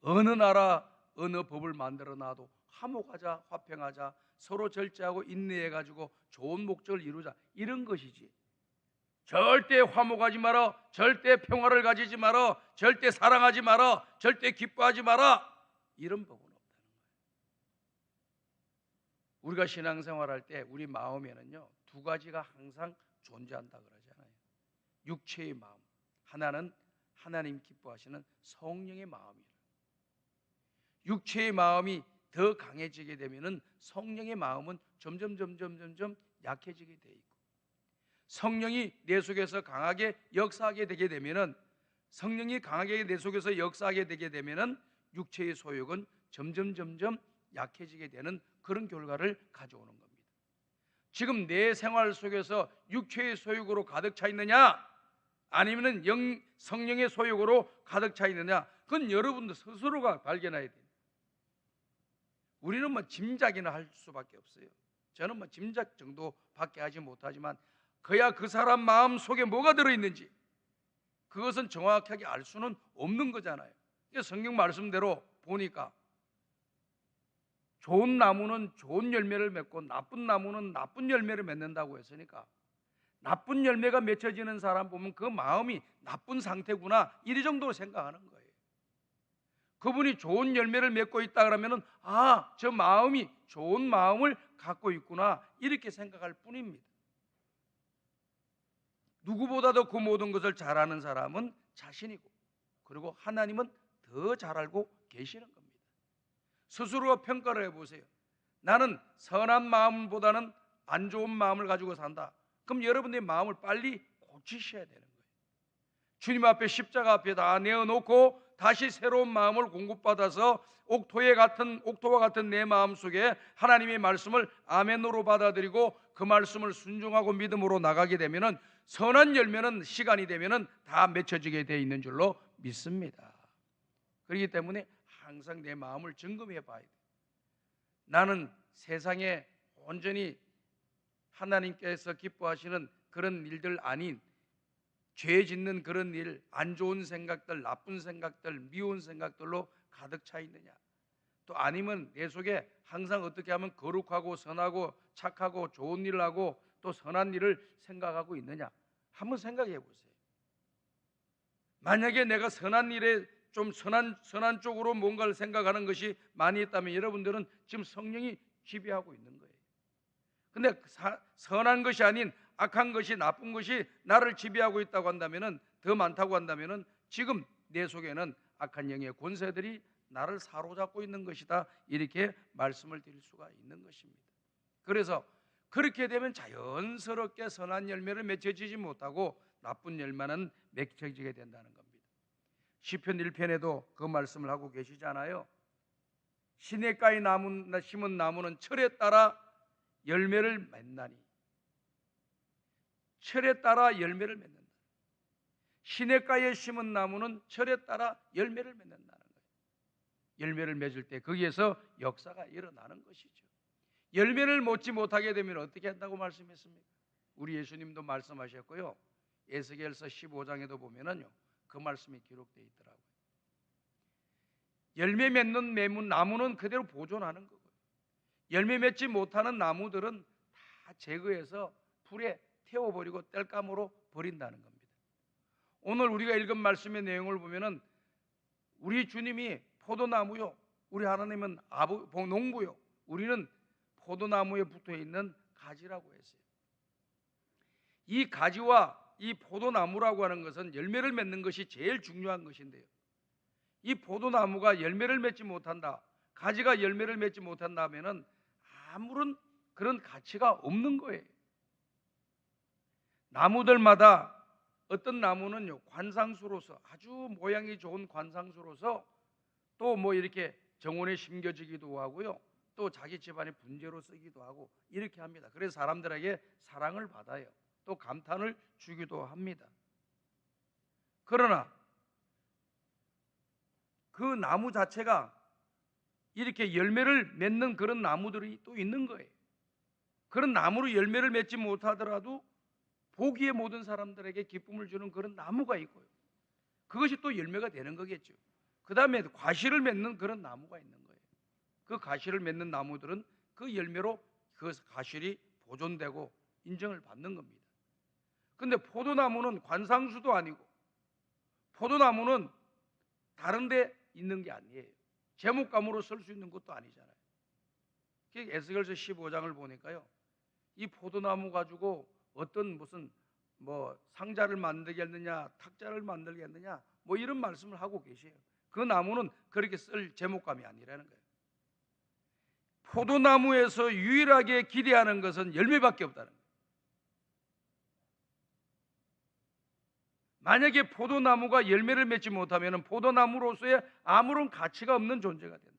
[SPEAKER 4] 어느 나라 어느 법을 만들어 놔도 화목하자, 화평하자, 서로 절제하고 인내해가지고 좋은 목적을 이루자, 이런 것이지. 절대 화목하지 마라, 절대 평화를 가지지 마라, 절대 사랑하지 마라, 절대 기뻐하지 마라, 이런 법은 없다는 거예요. 우리가 신앙생활할 때 우리 마음에는요 두 가지가 항상 존재한다 그러잖아요. 육체의 마음, 하나는 하나님 기뻐하시는 성령의 마음이에요. 육체의 마음이 더 강해지게 되면은 성령의 마음은 점점 약해지게 돼 있고, 성령이 내 속에서 강하게 역사하게 되게 되면은, 성령이 강하게 내 속에서 역사하게 되게 되면은 육체의 소욕은 점점 약해지게 되는 그런 결과를 가져오는 겁니다. 지금 내 생활 속에서 육체의 소욕으로 가득 차 있느냐, 아니면은 성령의 소욕으로 가득 차 있느냐, 그건 여러분들 스스로가 발견해야 돼요. 우리는 뭐 짐작이나 할 수밖에 없어요. 저는 뭐 짐작 정도밖에 하지 못하지만 그야 그 사람 마음 속에 뭐가 들어있는지 그것은 정확하게 알 수는 없는 거잖아요. 성경 말씀대로 보니까 좋은 나무는 좋은 열매를 맺고 나쁜 나무는 나쁜 열매를 맺는다고 했으니까 나쁜 열매가 맺혀지는 사람 보면 그 마음이 나쁜 상태구나, 이 정도로 생각하는 거예요. 그분이 좋은 열매를 맺고 있다 그러면은 아, 저 마음이 좋은 마음을 갖고 있구나, 이렇게 생각할 뿐입니다. 누구보다도 그 모든 것을 잘 아는 사람은 자신이고, 그리고 하나님은 더 잘 알고 계시는 겁니다. 스스로가 평가를 해보세요. 나는 선한 마음보다는 안 좋은 마음을 가지고 산다. 그럼 여러분의 마음을 빨리 고치셔야 되는 거예요. 주님 앞에 십자가 앞에 다 내어놓고 다시 새로운 마음을 공급받아서 옥토와 같은 내 마음 속에 하나님의 말씀을 아멘으로 받아들이고 그 말씀을 순종하고 믿음으로 나가게 되면은 선한 열매는 시간이 되면은 다 맺혀지게 되어 있는 줄로 믿습니다. 그렇기 때문에 항상 내 마음을 점검해 봐야 돼요. 나는 세상에 온전히 하나님께서 기뻐하시는 그런 일들 아닌 죄 짓는 그런 일, 안 좋은 생각들, 나쁜 생각들, 미운 생각들로 가득 차 있느냐, 또 아니면 내 속에 항상 어떻게 하면 거룩하고 선하고 착하고 좋은 일을 하고 또 선한 일을 생각하고 있느냐, 한번 생각해 보세요. 만약에 내가 선한 일에 좀 선한 쪽으로 뭔가를 생각하는 것이 많이 있다면 여러분들은 지금 성령이 지배하고 있는 거예요. 근데 선한 것이 아닌 악한 것이, 나쁜 것이 나를 지배하고 있다고 한다면은, 더 많다고 한다면은 지금 내 속에는 악한 영의 권세들이 나를 사로잡고 있는 것이다, 이렇게 말씀을 드릴 수가 있는 것입니다. 그래서 그렇게 되면 자연스럽게 선한 열매를 맺혀지지 못하고 나쁜 열매는 맺혀지게 된다는 겁니다. 시편 1편에도 그 말씀을 하고 계시잖아요. 시냇가에 심은 나무는 철에 따라 열매를 맺나니, 철에 따라 열매를 맺는다. 시냇가에 심은 나무는 철에 따라 열매를 맺는다는 거예요. 열매를 맺을 때 거기에서 역사가 일어나는 것이죠. 열매를 맺지 못하게 되면 어떻게 한다고 말씀했습니까? 우리 예수님도 말씀하셨고요, 에스겔서 15장에도 보면은요, 그 말씀이 기록되어 있더라고요. 열매 맺는 나무는 그대로 보존하는 거고요, 열매 맺지 못하는 나무들은 다 제거해서 불에 태워버리고 땔감으로 버린다는 겁니다. 오늘 우리가 읽은 말씀의 내용을 보면은 우리 주님이 포도나무요, 우리 하나님은 농부요, 우리는 포도나무에 붙어 있는 가지라고 했어요. 이 가지와 이 포도나무라고 하는 것은 열매를 맺는 것이 제일 중요한 것인데요, 이 포도나무가 열매를 맺지 못한다, 가지가 열매를 맺지 못한다면은 아무런 그런 가치가 없는 거예요. 나무들마다 어떤 나무는요, 관상수로서, 아주 모양이 좋은 관상수로서 또 뭐 이렇게 정원에 심겨지기도 하고요, 또 자기 집안의 분재로 쓰기도 하고 이렇게 합니다. 그래서 사람들에게 사랑을 받아요. 또 감탄을 주기도 합니다. 그러나 그 나무 자체가 이렇게 열매를 맺는 그런 나무들이 또 있는 거예요. 그런 나무로 열매를 맺지 못하더라도 보기에 모든 사람들에게 기쁨을 주는 그런 나무가 있고요, 그것이 또 열매가 되는 거겠죠. 그 다음에 과실을 맺는 그런 나무가 있는 거예요. 그 과실을 맺는 나무들은 그 열매로 그 과실이 보존되고 인정을 받는 겁니다. 근데 포도나무는 관상수도 아니고, 포도나무는 다른 데 있는 게 아니에요. 제목감으로 쓸 수 있는 것도 아니잖아요. 에스겔서 15장을 보니까요, 이 포도나무 가지고 어떤 무슨 뭐 상자를 만들겠느냐, 탁자를 만들겠느냐, 뭐 이런 말씀을 하고 계세요. 그 나무는 그렇게 쓸 제목감이 아니라는 거예요. 포도나무에서 유일하게 기대하는 것은 열매밖에 없다는 거예요. 만약에 포도나무가 열매를 맺지 못하면 포도나무로서의 아무런 가치가 없는 존재가 된다.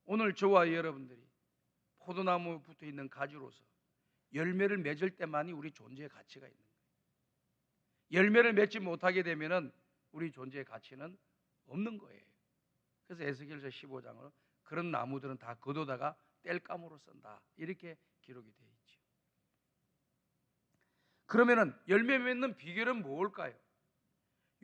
[SPEAKER 4] 오늘 저와 여러분들이 포도나무에 붙어 있는 가지로서 열매를 맺을 때만이 우리 존재의 가치가 있는 거예요. 열매를 맺지 못하게 되면 우리 존재의 가치는 없는 거예요. 그래서 에스겔서 15장은 그런 나무들은 다 거두다가 땔감으로 쓴다, 이렇게 기록이 되어 있죠. 그러면은 열매 맺는 비결은 뭘까요?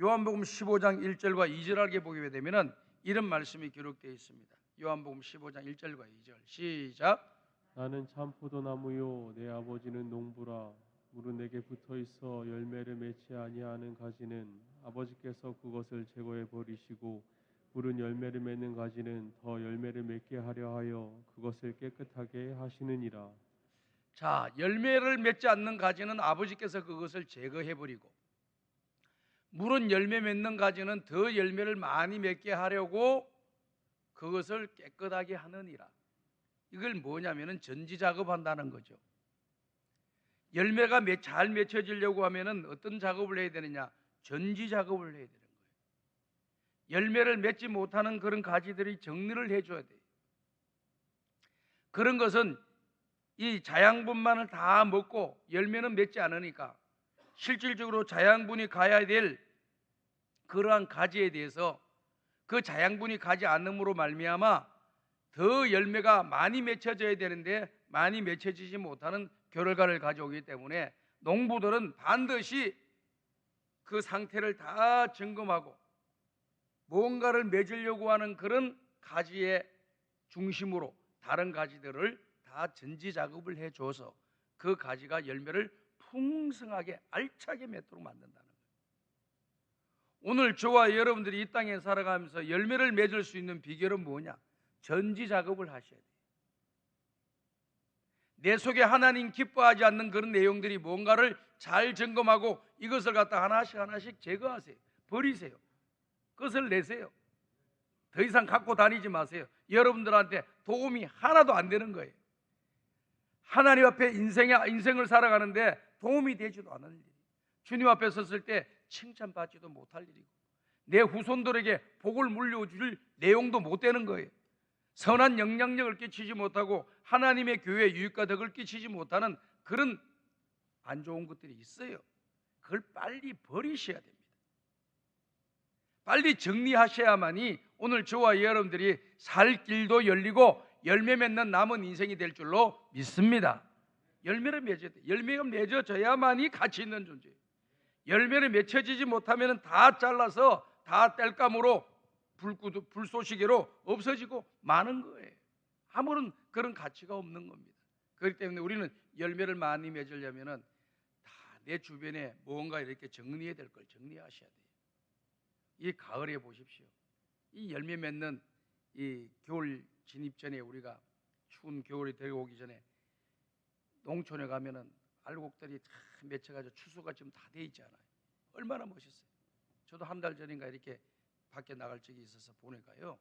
[SPEAKER 4] 요한복음 15장 1절과 2절을 보게 되면은 이런 말씀이 기록되어 있습니다. 요한복음 15장 1절과 2절 시작.
[SPEAKER 2] 나는 참 포도나무요 내 아버지는 농부라. 물은 내게 붙어 있어 열매를 맺지 아니하는 가지는 아버지께서 그것을 제거해 버리시고, 물은 열매를 맺는 가지는 더 열매를 맺게 하려 하여 그것을 깨끗하게 하시느니라.
[SPEAKER 4] 자, 열매를 맺지 않는 가지는 아버지께서 그것을 제거해 버리고, 물은 열매 맺는 가지는 더 열매를 많이 맺게 하려고 그것을 깨끗하게 하느니라. 이걸 뭐냐면은 전지 작업한다는 거죠. 열매가 잘 맺혀지려고 하면은 어떤 작업을 해야 되느냐? 전지 작업을 해야 되는 거예요. 열매를 맺지 못하는 그런 가지들이 정리를 해줘야 돼요. 그런 것은 이 자양분만을 다 먹고 열매는 맺지 않으니까 실질적으로 자양분이 가야 될 그러한 가지에 대해서 그 자양분이 가지 않음으로 말미암아 더 열매가 많이 맺혀져야 되는데 많이 맺혀지지 못하는 결과를 가져오기 때문에 농부들은 반드시 그 상태를 다 점검하고 뭔가를 맺으려고 하는 그런 가지의 중심으로 다른 가지들을 다 전지 작업을 해줘서 그 가지가 열매를 풍성하게 알차게 맺도록 만든다는 거예요. 오늘 저와 여러분들이 이 땅에 살아가면서 열매를 맺을 수 있는 비결은 뭐냐? 전지 작업을 하셔야 돼요. 내 속에 하나님 기뻐하지 않는 그런 내용들이 뭔가를 잘 점검하고 이것을 갖다 하나씩 제거하세요. 버리세요. 끝을 내세요. 더 이상 갖고 다니지 마세요. 여러분들한테 도움이 하나도 안 되는 거예요. 하나님 앞에 인생을 살아가는데 도움이 되지도 않을 일이, 주님 앞에 섰을 때 칭찬받지도 못할 일이고, 내 후손들에게 복을 물려줄 내용도 못 되는 거예요. 선한 영향력을 끼치지 못하고 하나님의 교회에 유익과 덕을 끼치지 못하는 그런 안 좋은 것들이 있어요. 그걸 빨리 버리셔야 됩니다. 빨리 정리하셔야만이 오늘 저와 여러분들이 살 길도 열리고 열매 맺는 남은 인생이 될 줄로 믿습니다. 열매를 맺어야 돼. 열매가 맺어져야만이 가치 있는 존재예요. 열매를 맺혀지지 못하면 다 잘라서 다 땔감으로 불쏘시개로 없어지고 마는 거예요. 아무런 그런 가치가 없는 겁니다. 그렇기 때문에 우리는 열매를 많이 맺으려면 다 내 주변에 무언가 이렇게 정리해야 될 걸 정리하셔야 돼요. 이 가을에 보십시오. 이 열매 맺는 이 겨울 진입 전에, 우리가 추운 겨울이 되고 오기 전에 농촌에 가면은 알곡들이 다 맺혀가지고 추수가 지금 다 돼 있잖아요. 얼마나 멋있어요. 저도 한 달 전인가 이렇게 밖에 나갈 적이 있어서 보니까요,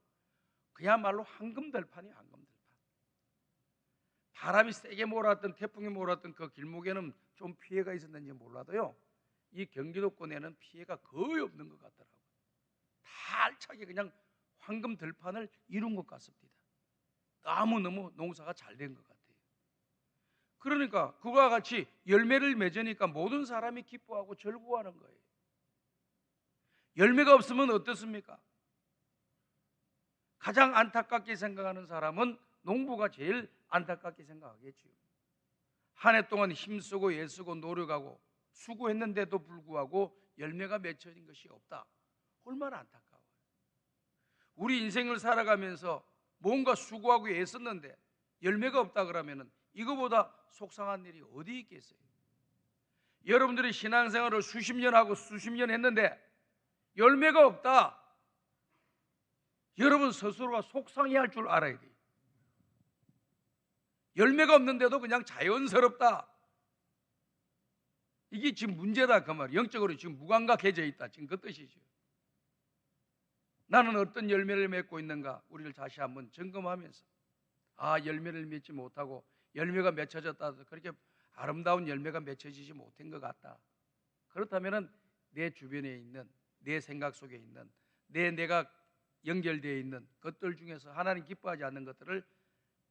[SPEAKER 4] 그야말로 황금들판이 황금들판. 바람이 세게 몰았던, 태풍이 몰았던 그 길목에는 좀 피해가 있었는지 몰라도요, 이 경기도권에는 피해가 거의 없는 것 같더라고요. 다 알차게 그냥 황금들판을 이룬 것 같습니다. 너무너무 농사가 잘 된 것 같아요. 그러니까 그와 같이 열매를 맺으니까 모든 사람이 기뻐하고 즐거워하는 거예요. 열매가 없으면 어떻습니까? 가장 안타깝게 생각하는 사람은 농부가 제일 안타깝게 생각하겠지요. 한 해 동안 힘쓰고 애쓰고 노력하고 수고했는데도 불구하고 열매가 맺혀진 것이 없다. 얼마나 안타까워요. 우리 인생을 살아가면서 뭔가 수고하고 애썼는데 열매가 없다 그러면 이거보다 속상한 일이 어디 있겠어요? 여러분들이 신앙생활을 수십 년 하고 수십 년 했는데 열매가 없다. 여러분 스스로가 속상해할 줄 알아야 돼요. 열매가 없는데도 그냥 자연스럽다. 이게 지금 문제다 그 말이에요. 영적으로 지금 무감각해져 있다. 지금 그 뜻이죠. 나는 어떤 열매를 맺고 있는가? 우리를 다시 한번 점검하면서, 열매를 맺지 못하고 열매가 맺혀졌다. 그렇게 아름다운 열매가 맺혀지지 못한 것 같다. 그렇다면 내 주변에 있는, 내 생각 속에 있는, 내가 연결되어 있는 것들 중에서 하나님 기뻐하지 않는 것들을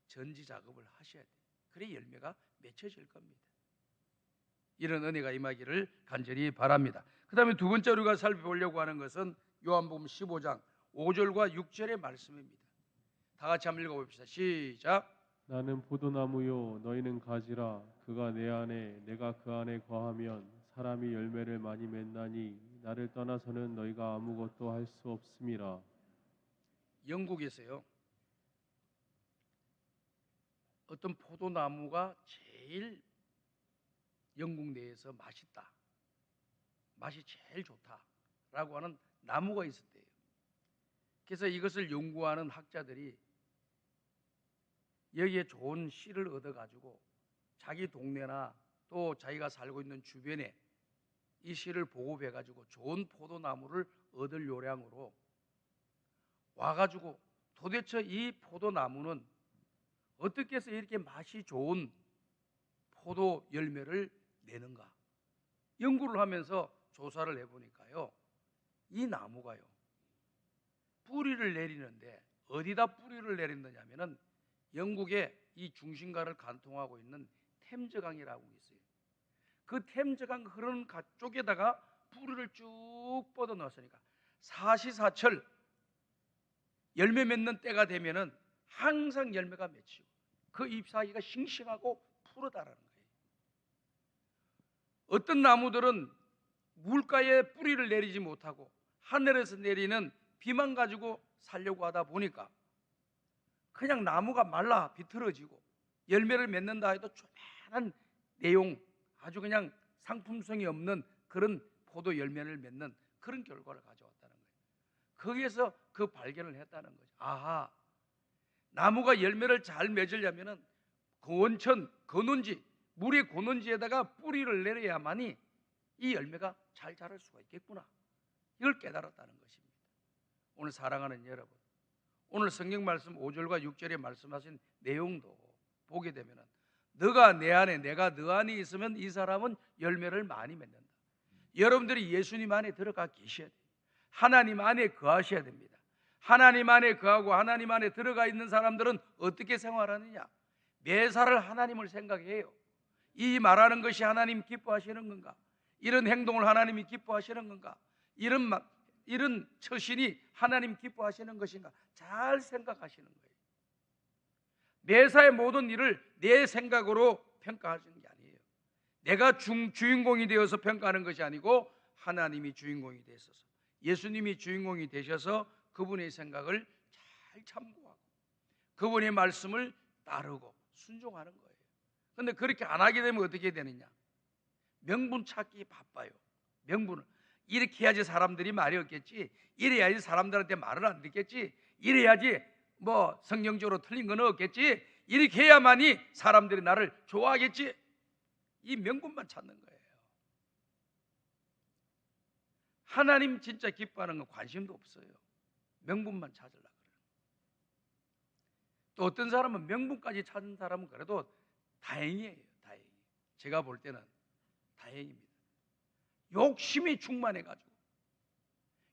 [SPEAKER 4] 전지 작업을 하셔야 돼요. 그래 열매가 맺혀질 겁니다. 이런 은혜가 임하기를 간절히 바랍니다. 그 다음에 두 번째 우리가 살펴보려고 하는 것은 요한복음 15장 5절과 6절의 말씀입니다. 다 같이 한번 읽어봅시다. 시작.
[SPEAKER 2] 나는 포도나무요 너희는 가지라. 그가 내 안에 내가 그 안에 거하면 사람이 열매를 많이 맺나니 나를 떠나서는 너희가 아무것도 할 수 없음이라.
[SPEAKER 4] 영국에서요, 어떤 포도나무가 제일 영국 내에서 맛있다, 맛이 제일 좋다라고 하는 나무가 있었대요. 그래서 이것을 연구하는 학자들이 여기에 좋은 씨를 얻어가지고 자기 동네나 또 자기가 살고 있는 주변에 이 씨를 보급해가지고 좋은 포도나무를 얻을 요량으로 와가지고 도대체 이 포도나무는 어떻게 해서 이렇게 맛이 좋은 포도 열매를 내는가 연구를 하면서 조사를 해보니까요, 이 나무가요 뿌리를 내리는데 어디다 뿌리를 내린다냐면은 영국의 이 중심가를 관통하고 있는 템즈강이라고 있어요. 그 템즈강 흐르는 쪽에다가 뿌리를 쭉 뻗어 넣었으니까 사시사철 열매 맺는 때가 되면은 항상 열매가 맺히고 그 잎사귀가 싱싱하고 푸르다라는 거예요. 어떤 나무들은 물가에 뿌리를 내리지 못하고 하늘에서 내리는 비만 가지고 살려고 하다 보니까 그냥 나무가 말라 비틀어지고 열매를 맺는다 해도 조그마한 내용, 아주 그냥 상품성이 없는 그런 포도 열매를 맺는 그런 결과를 가져왔다는 거예요. 거기에서 그 발견을 했다는 거죠. 아하, 나무가 열매를 잘 맺으려면은 그 원천, 근원지, 물의 근원지에다가 뿌리를 내려야만이 이 열매가 잘 자랄 수가 있겠구나. 이걸 깨달았다는 것입니다. 오늘 사랑하는 여러분, 오늘 성경 말씀 5절과 6절에 말씀하신 내용도 보게 되면 너가 내 안에 내가 너 안에 있으면 이 사람은 열매를 많이 맺는다. 여러분들이 예수님 안에 들어가 계셔야 돼요. 하나님 안에 거하셔야 됩니다. 하나님 안에 거하고 하나님 안에 들어가 있는 사람들은 어떻게 생활하느냐? 매사를 하나님을 생각해요. 이 말하는 것이 하나님 기뻐하시는 건가? 이런 행동을 하나님이 기뻐하시는 건가? 이런 처신이 하나님 기뻐하시는 것인가? 잘 생각하시는 거예요. 매사의 모든 일을 내 생각으로 평가하시는 게 아니에요. 내가 주인공이 되어서 평가하는 것이 아니고 하나님이 주인공이 되셔서, 예수님이 주인공이 되셔서 그분의 생각을 잘 참고하고 그분의 말씀을 따르고 순종하는 거예요. 그런데 그렇게 안 하게 되면 어떻게 되느냐? 명분 찾기 바빠요. 명분을 이렇게 해야지 사람들이 말이 없겠지, 이래야지 사람들한테 말을 안 듣겠지, 이래야지 뭐 성경적으로 틀린 건 없겠지, 이렇게 해야만이 사람들이 나를 좋아하겠지. 이 명분만 찾는 거예요. 하나님 진짜 기뻐하는 건 관심도 없어요. 명분만 찾으려고 그래요. 또 어떤 사람은 명분까지 찾은 사람은 그래도 다행이에요. 다행히. 제가 볼 때는 다행입니다. 욕심이 충만해가지고,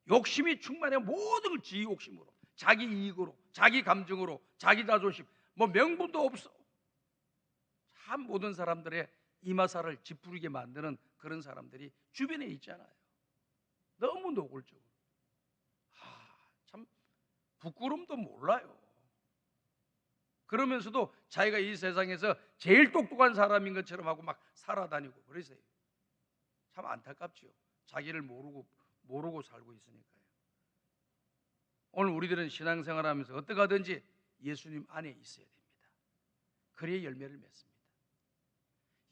[SPEAKER 4] 욕심이 충만해 모든 걸 지 욕심으로, 자기 이익으로, 자기 감정으로, 자기 자존심, 뭐 명분도 없어. 참 모든 사람들의 이마살을 찌푸리게 만드는 그런 사람들이 주변에 있잖아요. 너무 노골적으로. 참 부끄러움도 몰라요. 그러면서도 자기가 이 세상에서 제일 똑똑한 사람인 것처럼 하고 막 살아다니고 그러세요. 참 안타깝죠. 자기를 모르고 살고 있으니까요. 오늘 우리들은 신앙생활하면서 어떻게 하든지 예수님 안에 있어야 됩니다. 그래야 열매를 맺습니다.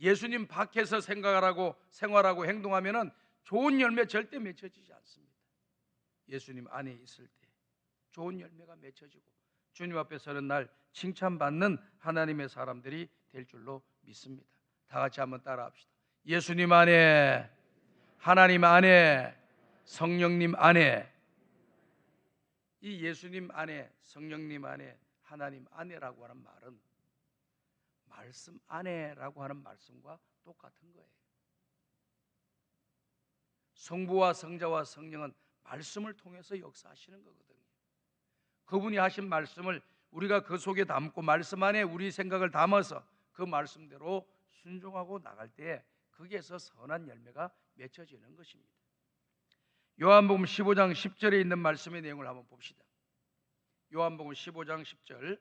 [SPEAKER 4] 예수님 밖에서 생활하고 행동하면은 좋은 열매 절대 맺혀지지 않습니다. 예수님 안에 있을 때 좋은 열매가 맺혀지고 주님 앞에 서는 날 칭찬받는 하나님의 사람들이 될 줄로 믿습니다. 다 같이 한번 따라합시다. 예수님 안에, 하나님 안에, 성령님 안에. 이 예수님 안에, 성령님 안에, 하나님 안에라고 하는 말은 말씀 안에라고 하는 말씀과 똑같은 거예요. 성부와 성자와 성령은 말씀을 통해서 역사하시는 거거든요. 그분이 하신 말씀을 우리가 그 속에 담고 말씀 안에 우리 생각을 담아서 그 말씀대로 순종하고 나갈 때 거기에서 선한 열매가 맺혀지는 것입니다. 요한복음 15장 10절에 있는 말씀의 내용을 한번 봅시다. 요한복음 15장 10절.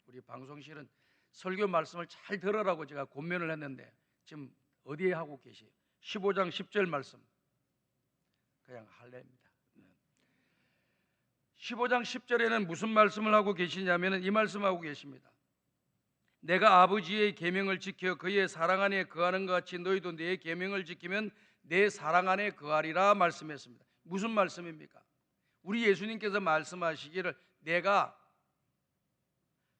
[SPEAKER 4] 우리 방송실은 설교 말씀을 잘 들으라고 제가 권면을 했는데 지금 어디에 하고 계세요? 15장 10절 말씀 그냥 할래입니다. 15장 10절에는 무슨 말씀을 하고 계시냐면 이 말씀하고 계십니다. 내가 아버지의 계명을 지켜 그의 사랑 안에 거하는 것 같이 너희도 내 계명을 지키면 내 사랑 안에 거하리라 말씀했습니다. 무슨 말씀입니까? 우리 예수님께서 말씀하시기를 내가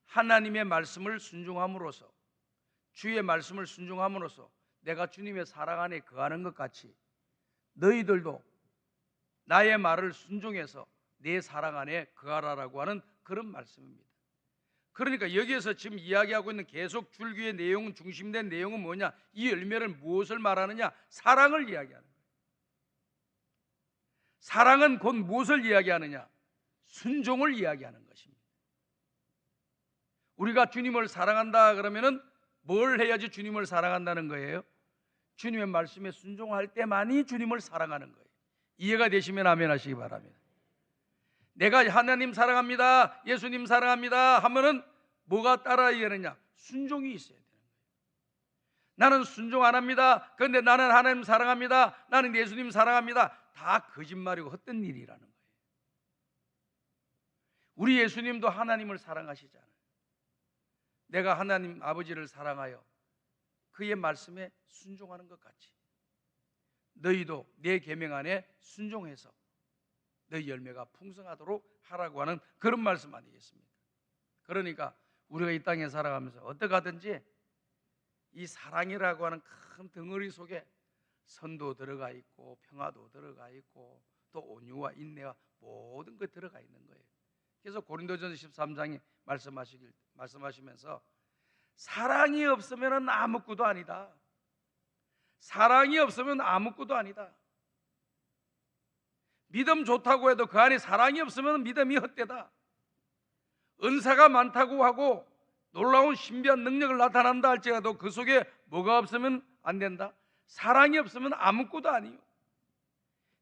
[SPEAKER 4] 하나님의 말씀을 순종함으로써, 주의 말씀을 순종함으로써 내가 주님의 사랑 안에 거하는 것 같이 너희들도 나의 말을 순종해서 내 사랑 안에 거하라라고 하는 그런 말씀입니다. 그러니까 여기에서 지금 이야기하고 있는 계속 줄기의 내용은, 중심된 내용은 뭐냐? 이 열매를 무엇을 말하느냐? 사랑을 이야기하는 거예요. 사랑은 곧 무엇을 이야기하느냐? 순종을 이야기하는 것입니다. 우리가 주님을 사랑한다 그러면은 뭘 해야지 주님을 사랑한다는 거예요? 주님의 말씀에 순종할 때만이 주님을 사랑하는 거예요. 이해가 되시면 아멘 하시기 바랍니다. 내가 하나님 사랑합니다, 예수님 사랑합니다 하면은 뭐가 따라야 되느냐? 순종이 있어야 되는 거예요. 나는 순종 안 합니다. 그런데 나는 하나님 사랑합니다, 나는 예수님 사랑합니다. 다 거짓말이고 헛된 일이라는 거예요. 우리 예수님도 하나님을 사랑하시잖아요. 내가 하나님 아버지를 사랑하여 그의 말씀에 순종하는 것 같이 너희도 내 계명 안에 순종해서 너희 열매가 풍성하도록 하라고 하는 그런 말씀 아니겠습니까? 그러니까 우리가 이 땅에 살아가면서 어떻게 하든지 이 사랑이라고 하는 큰 덩어리 속에 선도 들어가 있고 평화도 들어가 있고 또 온유와 인내와 모든 것 들어가 있는 거예요. 그래서 고린도전서 13장에 말씀하시면서 사랑이 없으면 아무것도 아니다. 사랑이 없으면 아무것도 아니다. 믿음 좋다고 해도 그 안에 사랑이 없으면 믿음이 헛되다. 은사가 많다고 하고 놀라운 신비한 능력을 나타난다 할지라도 그 속에 뭐가 없으면 안 된다. 사랑이 없으면 아무것도 아니요.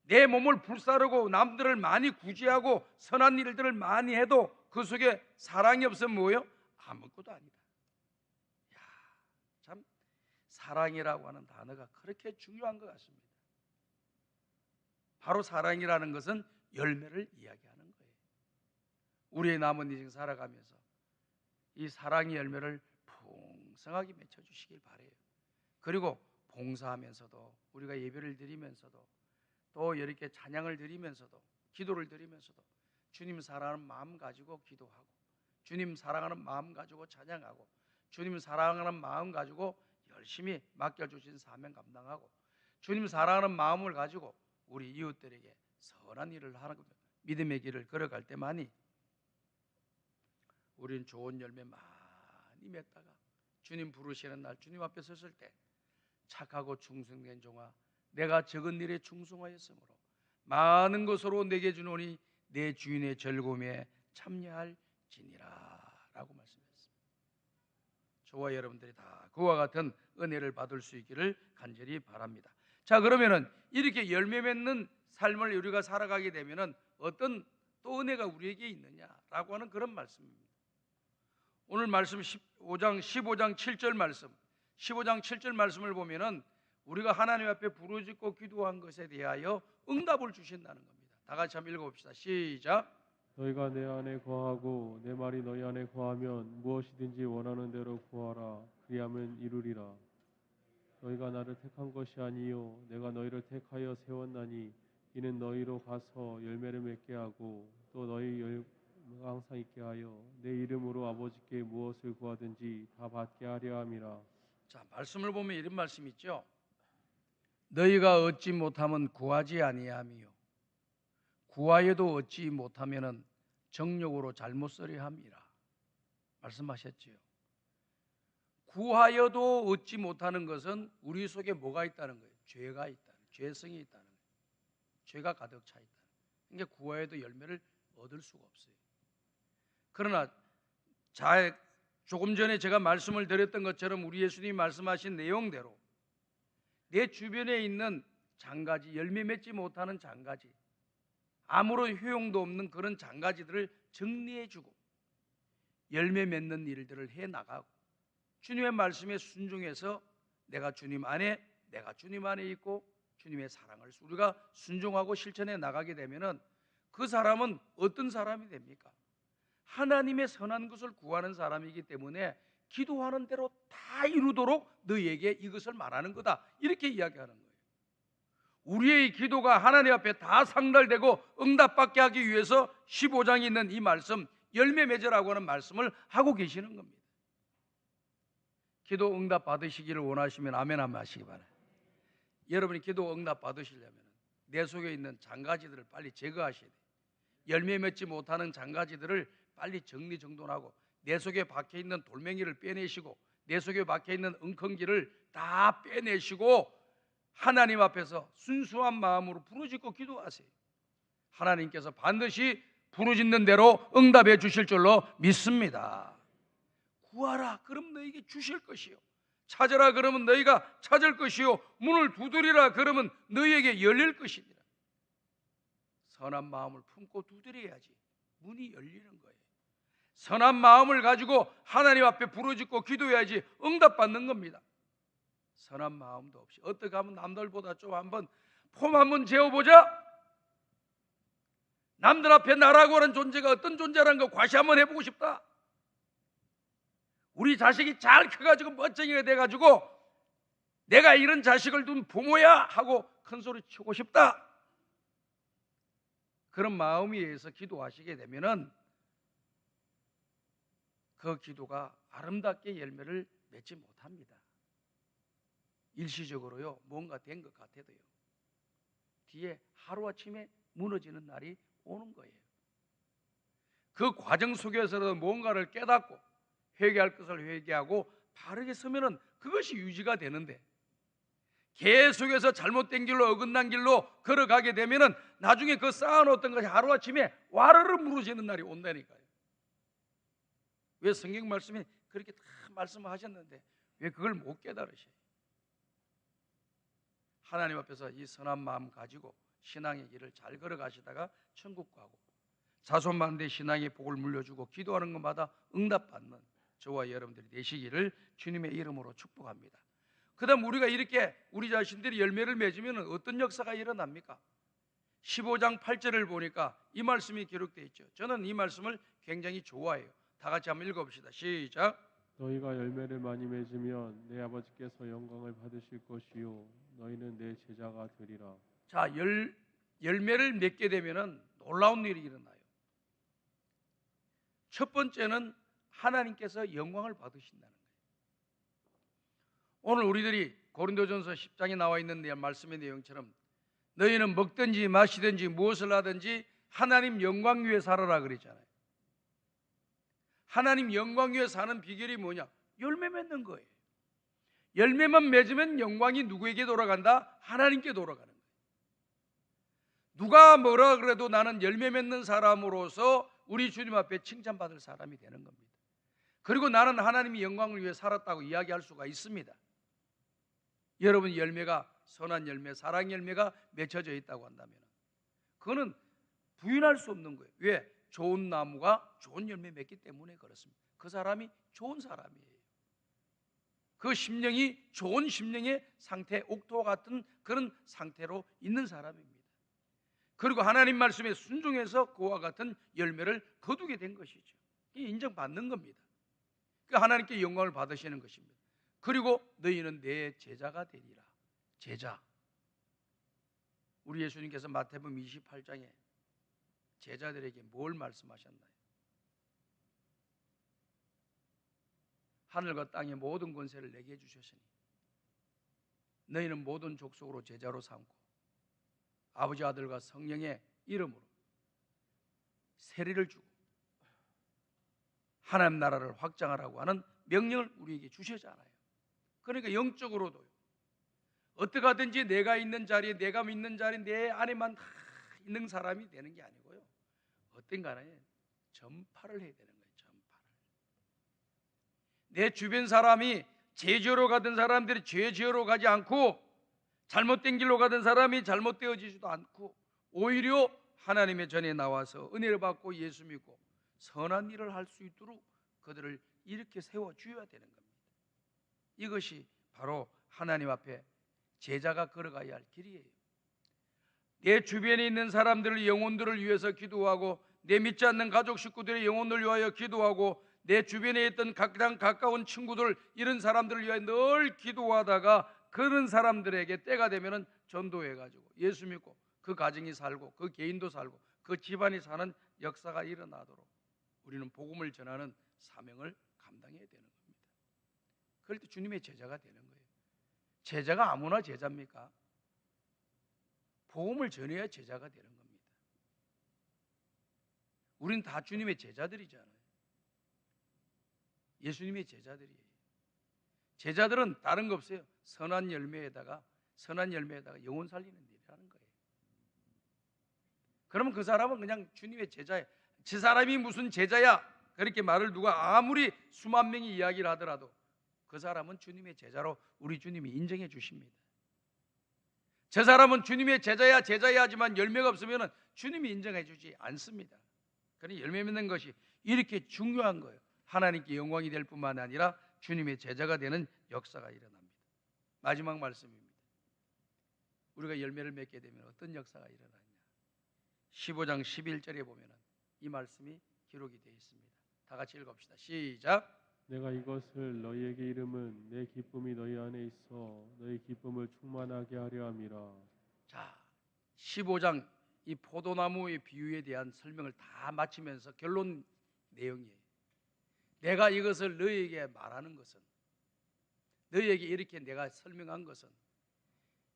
[SPEAKER 4] 내 몸을 불사르고 남들을 많이 구제하고 선한 일들을 많이 해도 그 속에 사랑이 없으면 뭐예요? 아무것도 아니다. 야, 참 사랑이라고 하는 단어가 그렇게 중요한 것 같습니다. 바로 사랑이라는 것은 열매를 이야기하는 거예요. 우리의 남은 인생 살아가면서 이 사랑의 열매를 풍성하게 맺혀주시길 바라요. 그리고 봉사하면서도 우리가 예배를 드리면서도 또 이렇게 찬양을 드리면서도 기도를 드리면서도 주님 사랑하는 마음 가지고 기도하고 주님 사랑하는 마음 가지고 찬양하고 주님 사랑하는 마음 가지고 열심히 맡겨주신 사명 감당하고 주님 사랑하는 마음을 가지고 우리 이웃들에게 선한 일을 하는 믿음의 길을 걸어갈 때만이 우리는 좋은 열매 많이 맺다가 주님 부르시는 날 주님 앞에 섰을 때 착하고 충성된 종아 내가 적은 일에 충성하였으므로 많은 것으로 내게 주노니 내 주인의 즐거움에 참여할지니라 라고 말씀했습니다. 저와 여러분들이 다 그와 같은 은혜를 받을 수 있기를 간절히 바랍니다. 자, 그러면은 이렇게 열매 맺는 삶을 우리가 살아가게 되면은 어떤 또 은혜가 우리에게 있느냐라고 하는 그런 말씀입니다. 오늘 말씀 15장 7절 말씀 15장 7절 말씀을 보면은 우리가 하나님 앞에 부르짖고 기도한 것에 대하여 응답을 주신다는 겁니다. 다 같이 한번 읽어봅시다. 시작.
[SPEAKER 2] 너희가 내 안에 거하고 내 말이 너희 안에 거하면 무엇이든지 원하는 대로 구하라. 그리하면 이루리라. 너희가 나를 택한 것이 아니요 내가 너희를 택하여 세웠나니 이는 너희로 가서 열매를 맺게 하고 또 너희 열매가 항상 있게 하여 내 이름으로 아버지께 무엇을 구하든지 다 받게 하려 함이라.
[SPEAKER 4] 자, 말씀을 보면 이런 말씀 있죠. 너희가 얻지 못하면 구하지 아니하며 구하여도 얻지 못하면은 정욕으로 잘못 쓰려 함이라 말씀하셨지요. 구하여도 얻지 못하는 것은 우리 속에 뭐가 있다는 거예요? 죄가 있다는, 죄성이 있다는 거예요. 죄가 가득 차 있다는 거예요. 그러니까 구하여도 열매를 얻을 수가 없어요. 그러나 조금 전에 제가 말씀을 드렸던 것처럼 우리 예수님이 말씀하신 내용대로 내 주변에 있는 장가지, 열매 맺지 못하는 장가지, 아무런 효용도 없는 그런 장가지들을 정리해주고 열매 맺는 일들을 해나가고 주님의 말씀에 순종해서 내가 주님 안에 있고 주님의 사랑을 우리가 순종하고 실천해 나가게 되면은 그 사람은 어떤 사람이 됩니까? 하나님의 선한 것을 구하는 사람이기 때문에 기도하는 대로 다 이루도록 너희에게 이것을 말하는 거다 이렇게 이야기하는 거예요. 우리의 기도가 하나님 앞에 다 상달되고 응답받게 하기 위해서 15장에 있는 이 말씀 열매 맺으라고 하는 말씀을 하고 계시는 겁니다. 기도 응답 받으시기를 원하시면 아멘 한번 하시기 바랍니다. 여러분이 기도 응답 받으시려면 내 속에 있는 장가지들을 빨리 제거하셔야 돼요. 열매 맺지 못하는 장가지들을 빨리 정리정돈하고 내 속에 박혀 있는 돌멩이를 빼내시고 내 속에 박혀 있는 엉컹기를 다 빼내시고 하나님 앞에서 순수한 마음으로 부르짖고 기도하세요. 하나님께서 반드시 부르짖는 대로 응답해 주실 줄로 믿습니다. 구하라 그럼 너에게 주실 것이요 찾으라 그러면 너희가 찾을 것이요 문을 두드리라 그러면 너희에게 열릴 것입니다. 선한 마음을 품고 두드려야지 문이 열리는 거예요. 선한 마음을 가지고 하나님 앞에 부르짖고 기도해야지 응답받는 겁니다. 선한 마음도 없이 어떻게 하면 남들보다 좀 한번 폼 한번 재어보자. 남들 앞에 나라고 하는 존재가 어떤 존재라는 거 과시 한번 해보고 싶다. 우리 자식이 잘 커가지고 멋쟁이가 돼가지고 내가 이런 자식을 둔 부모야 하고 큰 소리 치고 싶다. 그런 마음에 의해서 기도하시게 되면은 그 기도가 아름답게 열매를 맺지 못합니다. 일시적으로요, 뭔가 된 것 같아도요, 뒤에 하루아침에 무너지는 날이 오는 거예요. 그 과정 속에서도 뭔가를 깨닫고 회개할 것을 회개하고 바르게 서면은 그것이 유지가 되는데, 계속해서 잘못된 길로 어긋난 길로 걸어가게 되면은 나중에 그 쌓아놓았던 것이 하루아침에 와르르 무너지는 날이 온다니까요. 왜 성경 말씀이 그렇게 다 말씀하셨는데 왜 그걸 못 깨달으셔요? 하나님 앞에서 이 선한 마음 가지고 신앙의 길을 잘 걸어가시다가 천국 가고 자손만대 신앙의 복을 물려주고 기도하는 것마다 응답받는 저와 여러분들이 되시기를 주님의 이름으로 축복합니다. 그 다음 우리가 이렇게 우리 자신들이 열매를 맺으면 어떤 역사가 일어납니까? 15장 8절을 보니까 이 말씀이 기록되어 있죠. 저는 이 말씀을 굉장히 좋아해요. 다 같이 한번 읽어봅시다. 시작.
[SPEAKER 2] 너희가 열매를 많이 맺으면 내 아버지께서 영광을 받으실 것이요 너희는 내 제자가 되리라.
[SPEAKER 4] 자, 열매를 맺게 되면은 놀라운 일이 일어나요. 첫 번째는 하나님께서 영광을 받으신다는 거예요. 오늘 우리들이 고린도전서 10장에 나와 있는 말씀의 내용처럼 너희는 먹든지 마시든지 무엇을 하든지 하나님 영광 위에 살아라 그랬잖아요. 하나님 영광 위에 사는 비결이 뭐냐? 열매 맺는 거예요. 열매만 맺으면 영광이 누구에게 돌아간다? 하나님께 돌아가는 거예요. 누가 뭐라 그래도 나는 열매 맺는 사람으로서 우리 주님 앞에 칭찬받을 사람이 되는 겁니다. 그리고 나는 하나님의 영광을 위해 살았다고 이야기할 수가 있습니다. 여러분 열매가 선한 열매, 사랑 열매가 맺혀져 있다고 한다면 그거는 부인할 수 없는 거예요. 왜? 좋은 나무가 좋은 열매 맺기 때문에 그렇습니다. 그 사람이 좋은 사람이에요. 그 심령이 좋은 심령의 상태, 옥토와 같은 그런 상태로 있는 사람입니다. 그리고 하나님 말씀에 순종해서 그와 같은 열매를 거두게 된 것이죠. 이게 인정받는 겁니다. 그러니까 하나님께 영광을 받으시는 것입니다. 그리고 너희는 내 제자가 되리라. 제자. 우리 예수님께서 마태복음 28장에 제자들에게 뭘 말씀하셨나요? 하늘과 땅의 모든 권세를 내게 주셨으니 너희는 모든 족속으로 제자로 삼고 아버지 아들과 성령의 이름으로 세례를 주고 하나님 나라를 확장하라고 하는 명령을 우리에게 주셨잖아요. 그러니까 영적으로도요, 어떻게 하든지 내가 있는 자리에, 내가 믿는 자리에 내 안에만 다 있는 사람이 되는 게 아니고요, 어떤 간에 전파를 해야 되는 거예요. 전파를. 내 주변 사람이 죄지으로 가던 사람들이 죄지으로 가지 않고, 잘못된 길로 가던 사람이 잘못되어지지도 않고, 오히려 하나님의 전에 나와서 은혜를 받고 예수 믿고 선한 일을 할 수 있도록 그들을 이렇게 세워주어야 되는 겁니다. 이것이 바로 하나님 앞에 제자가 걸어가야 할 길이에요. 내 주변에 있는 사람들의 영혼들을 위해서 기도하고, 내 믿지 않는 가족 식구들의 영혼을 위하여 기도하고, 내 주변에 있던 가장 가까운 친구들, 이런 사람들을 위하여 늘 기도하다가 그런 사람들에게 때가 되면은 전도해가지고 예수 믿고 그 가정이 살고 그 개인도 살고 그 집안이 사는 역사가 일어나도록 우리는 복음을 전하는 사명을 감당해야 되는 겁니다. 그럴 때 주님의 제자가 되는 거예요. 제자가 아무나 제자입니까? 복음을 전해야 제자가 되는 겁니다. 우리는 다 주님의 제자들이잖아요. 예수님의 제자들이에요. 제자들은 다른 거 없어요. 선한 열매에다가 영혼 살리는 일이라는 거예요. 그러면 그 사람은 그냥 주님의 제자예요. 저 사람이 무슨 제자야? 그렇게 말을 누가 아무리 수만 명이 이야기를 하더라도 그 사람은 주님의 제자로 우리 주님이 인정해 주십니다. 저 사람은 주님의 제자야 하지만 열매가 없으면 주님이 인정해 주지 않습니다. 그러니 열매 맺는 것이 이렇게 중요한 거예요. 하나님께 영광이 될 뿐만 아니라 주님의 제자가 되는 역사가 일어납니다. 마지막 말씀입니다. 우리가 열매를 맺게 되면 어떤 역사가 일어나냐? 15장 11절에 보면 이 말씀이 기록이 되어 있습니다. 다 같이 읽읍시다. 시작.
[SPEAKER 2] 내가 이것을 너희에게 이름은 내 기쁨이 너희 안에 있어 너희 기쁨을 충만하게 하려 함이라.
[SPEAKER 4] 자, 15장 이 포도나무의 비유에 대한 설명을 다 마치면서 결론 내용이에요. 내가 이것을 너희에게 말하는 것은, 너희에게 이렇게 내가 설명한 것은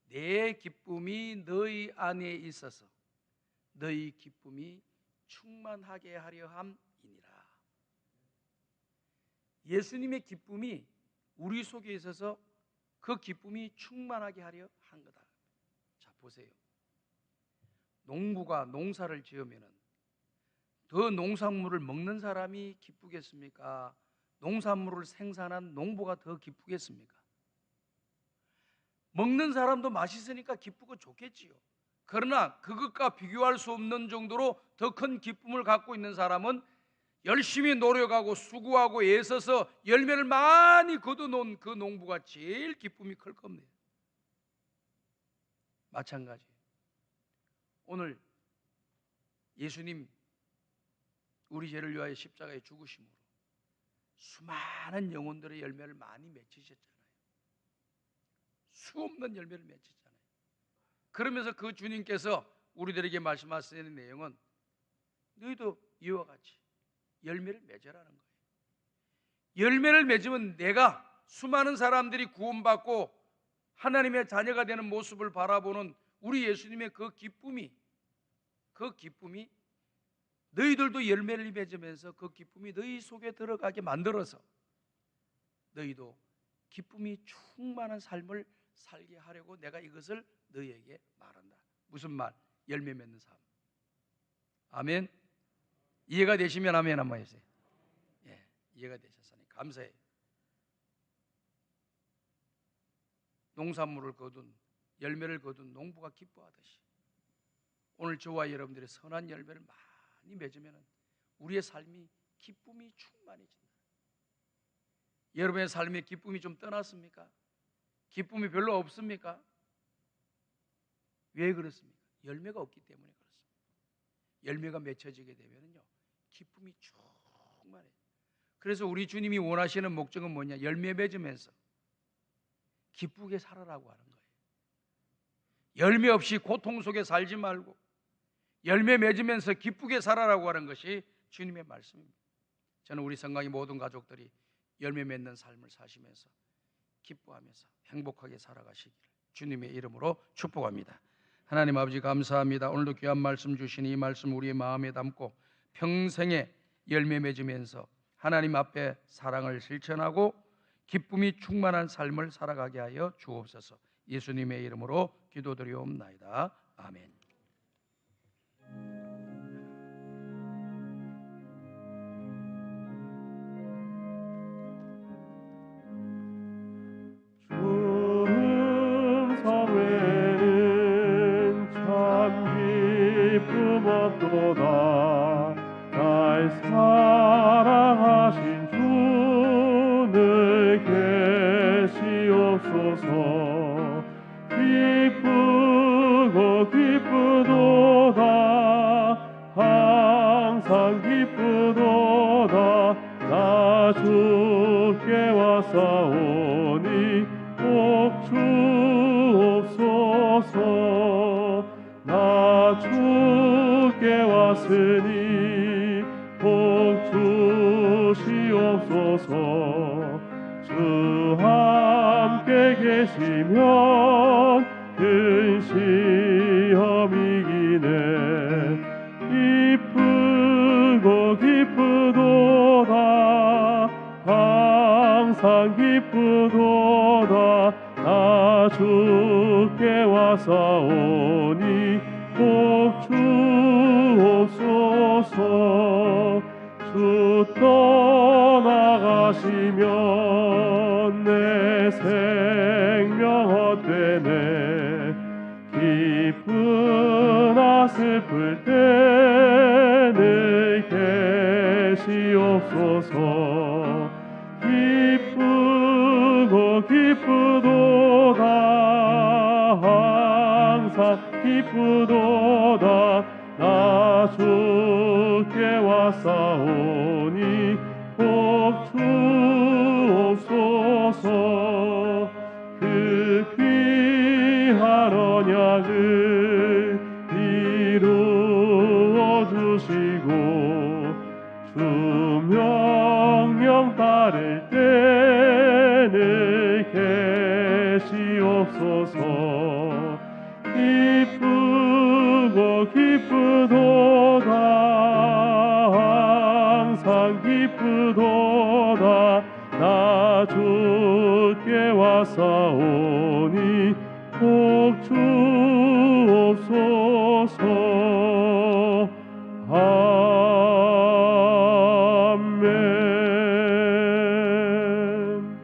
[SPEAKER 4] 내 기쁨이 너희 안에 있어서 너희 기쁨이 충만하게 하려 함이니라. 예수님의 기쁨이 우리 속에 있어서 그 기쁨이 충만하게 하려 한 거다. 자, 보세요. 농부가 농사를 지으면은 그 농산물을 먹는 사람이 기쁘겠습니까? 농산물을 생산한 농부가 더 기쁘겠습니까? 먹는 사람도 맛있으니까 기쁘고 좋겠지요. 그러나 그것과 비교할 수 없는 정도로 더 큰 기쁨을 갖고 있는 사람은 열심히 노력하고 수고하고 애써서 열매를 많이 거둬놓은 그 농부가 제일 기쁨이 클 겁니다. 마찬가지. 오늘 예수님 우리 죄를 위하여 십자가에 죽으심으로 수많은 영혼들의 열매를 많이 맺히셨잖아요. 수없는 열매를 맺히잖아요. 그러면서 그 주님께서 우리들에게 말씀하시는 내용은 너희도 이와 같이 열매를 맺으라는 거예요. 열매를 맺으면 내가 수많은 사람들이 구원받고 하나님의 자녀가 되는 모습을 바라보는 우리 예수님의 그 기쁨이 너희들도 열매를 맺으면서 그 기쁨이 너희 속에 들어가게 만들어서 너희도 기쁨이 충만한 삶을 살게 하려고 내가 이것을 너희에게 말한다. 무슨 말? 열매 맺는 삶. 아멘. 이해가 되시면 아멘 한번 해주세요. 예, 이해가 되셨으니 감사해요. 농산물을 거둔, 열매를 거둔 농부가 기뻐하듯이 오늘 저와 여러분들의 선한 열매를 많이 맺으면 우리의 삶이 기쁨이 충만해진다. 여러분의 삶에 기쁨이 좀 떠났습니까? 기쁨이 별로 없습니까? 왜 그렇습니까? 열매가 없기 때문에 그렇습니다. 열매가 맺혀지게 되면요 기쁨이 충만해. 그래서 우리 주님이 원하시는 목적은 뭐냐? 열매 맺으면서 기쁘게 살아라고 하는 거예요. 열매 없이 고통 속에 살지 말고 열매 맺으면서 기쁘게 살아라고 하는 것이 주님의 말씀입니다. 저는 우리 성강의 모든 가족들이 열매 맺는 삶을 사시면서 기뻐하면서 행복하게 살아가시기를 주님의 이름으로 축복합니다. 하나님 아버지 감사합니다. 오늘도 귀한 말씀 주시니 이 말씀 우리의 마음에 담고 평생에 열매 맺으면서 하나님 앞에 사랑을 실천하고 기쁨이 충만한 삶을 살아가게 하여 주옵소서. 예수님의 이름으로 기도드리옵나이다. 아멘.
[SPEAKER 2] 성회는 참 기쁨 없도다. 날 사랑하신 주는 계시옵소서. 기쁘고 기쁘도다. 항상 기쁘도다. 나 주께 왔사오니 꼭 주옵소서. 나 주께 왔으니 꼭 주시옵소서. 주 함께 계시면 큰 시험이기네. 기쁘고 기쁘도다. 항상 기쁘도다. 나 주께 왔사오니 꼭 주옵소서. 주 떠나가시면 내 생명 헛되네. 기쁘나 슬플 때는 계시옵소서. 기쁘고 기쁘도다. 항상 기쁘도다. 나 주께 왔사오니 꼭 주옵소서. 그 귀한 언약을 이루어 주시고 주 명령 기쁘고 기쁘도다 항상 기쁘도다 나 주께 왔사오니 꼭 주옵소서. 아멘.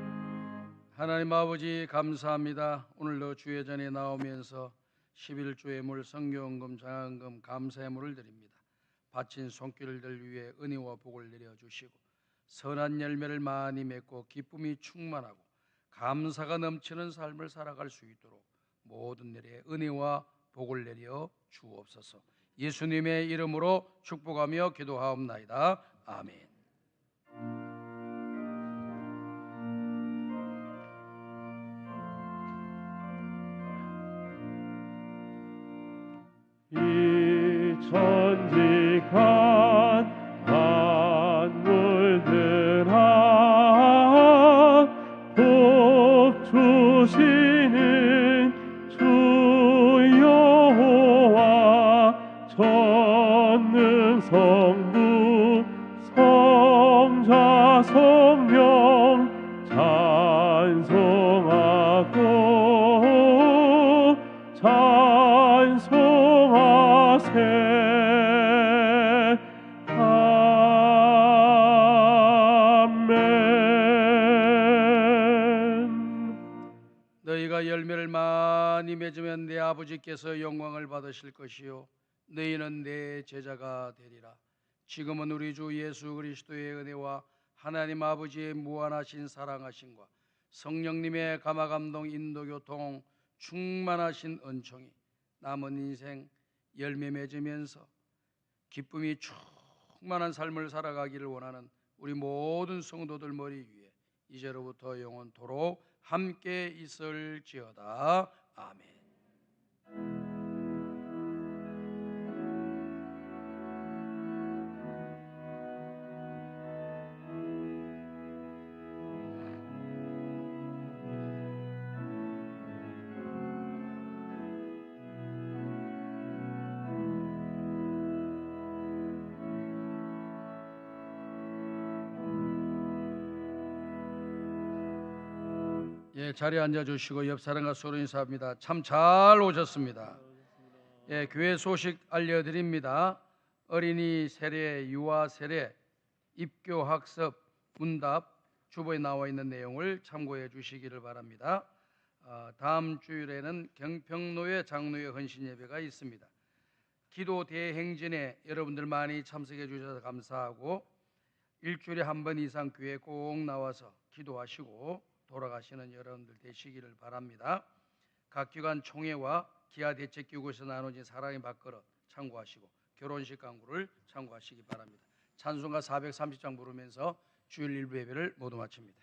[SPEAKER 4] 하나님 아버지 감사합니다. 오늘도 주의 전에 나오면서 11조 예물, 성교헌금, 장학금, 감사예물을 드립니다. 바친 손길들 위해 은혜와 복을 내려주시고 선한 열매를 많이 맺고 기쁨이 충만하고 감사가 넘치는 삶을 살아갈 수 있도록 모든 일에 은혜와 복을 내려 주옵소서. 예수님의 이름으로 축복하며 기도하옵나이다. 아멘.
[SPEAKER 2] 이 천직한 만물들아 복 주시는 주 여호와 전능 성부 성자 성령 찬송하고 찬송하세. 아멘.
[SPEAKER 4] 너희가 열매를 많이 맺으면 내 아버지께서 영광을 받으실 것이요 너희는 내 제자가 되리라. 지금은 우리 주 예수 그리스도의 은혜와 하나님 아버지의 무한하신 사랑하심과 성령님의 감화감동 인도교통 충만하신 은총이 남은 인생 열매 맺으면서 기쁨이 충만한 삶을 살아가기를 원하는 우리 모든 성도들 머리 위에 이제로부터 영원토록 함께 있을지어다. 아멘. 예, 자리에 앉아주시고 옆 사람과 서로 인사합니다. 참 잘 오셨습니다. 예, 교회 소식 알려드립니다. 어린이 세례, 유아 세례, 입교 학습, 문답 주보에 나와 있는 내용을 참고해 주시기를 바랍니다. 다음 주일에는 경평로회 장로회 헌신 예배가 있습니다. 기도 대행진에 여러분들 많이 참석해 주셔서 감사하고 일주일에 한 번 이상 교회 꼭 나와서 기도하시고 돌아가시는 여러분들 되시기를 바랍니다. 각 기관 총회와 기아대책기구에서 나눠진 사랑의 밥그릇 참고하시고 결혼식 강구를 참고하시기 바랍니다. 찬송가 430장 부르면서 주일 일부 예배를 모두 마칩니다.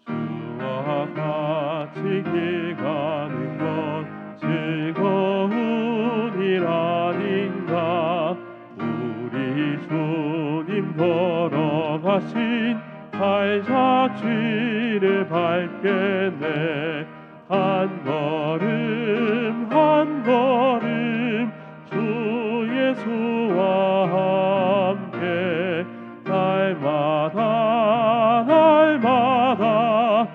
[SPEAKER 2] 주와 같이 길 가는 것 즐거운 일 아닌가. 우리 주님 걸어가신 발자취를 밟겠네. 한 걸음 한 걸음 주 예수와 함께 날마다 날마다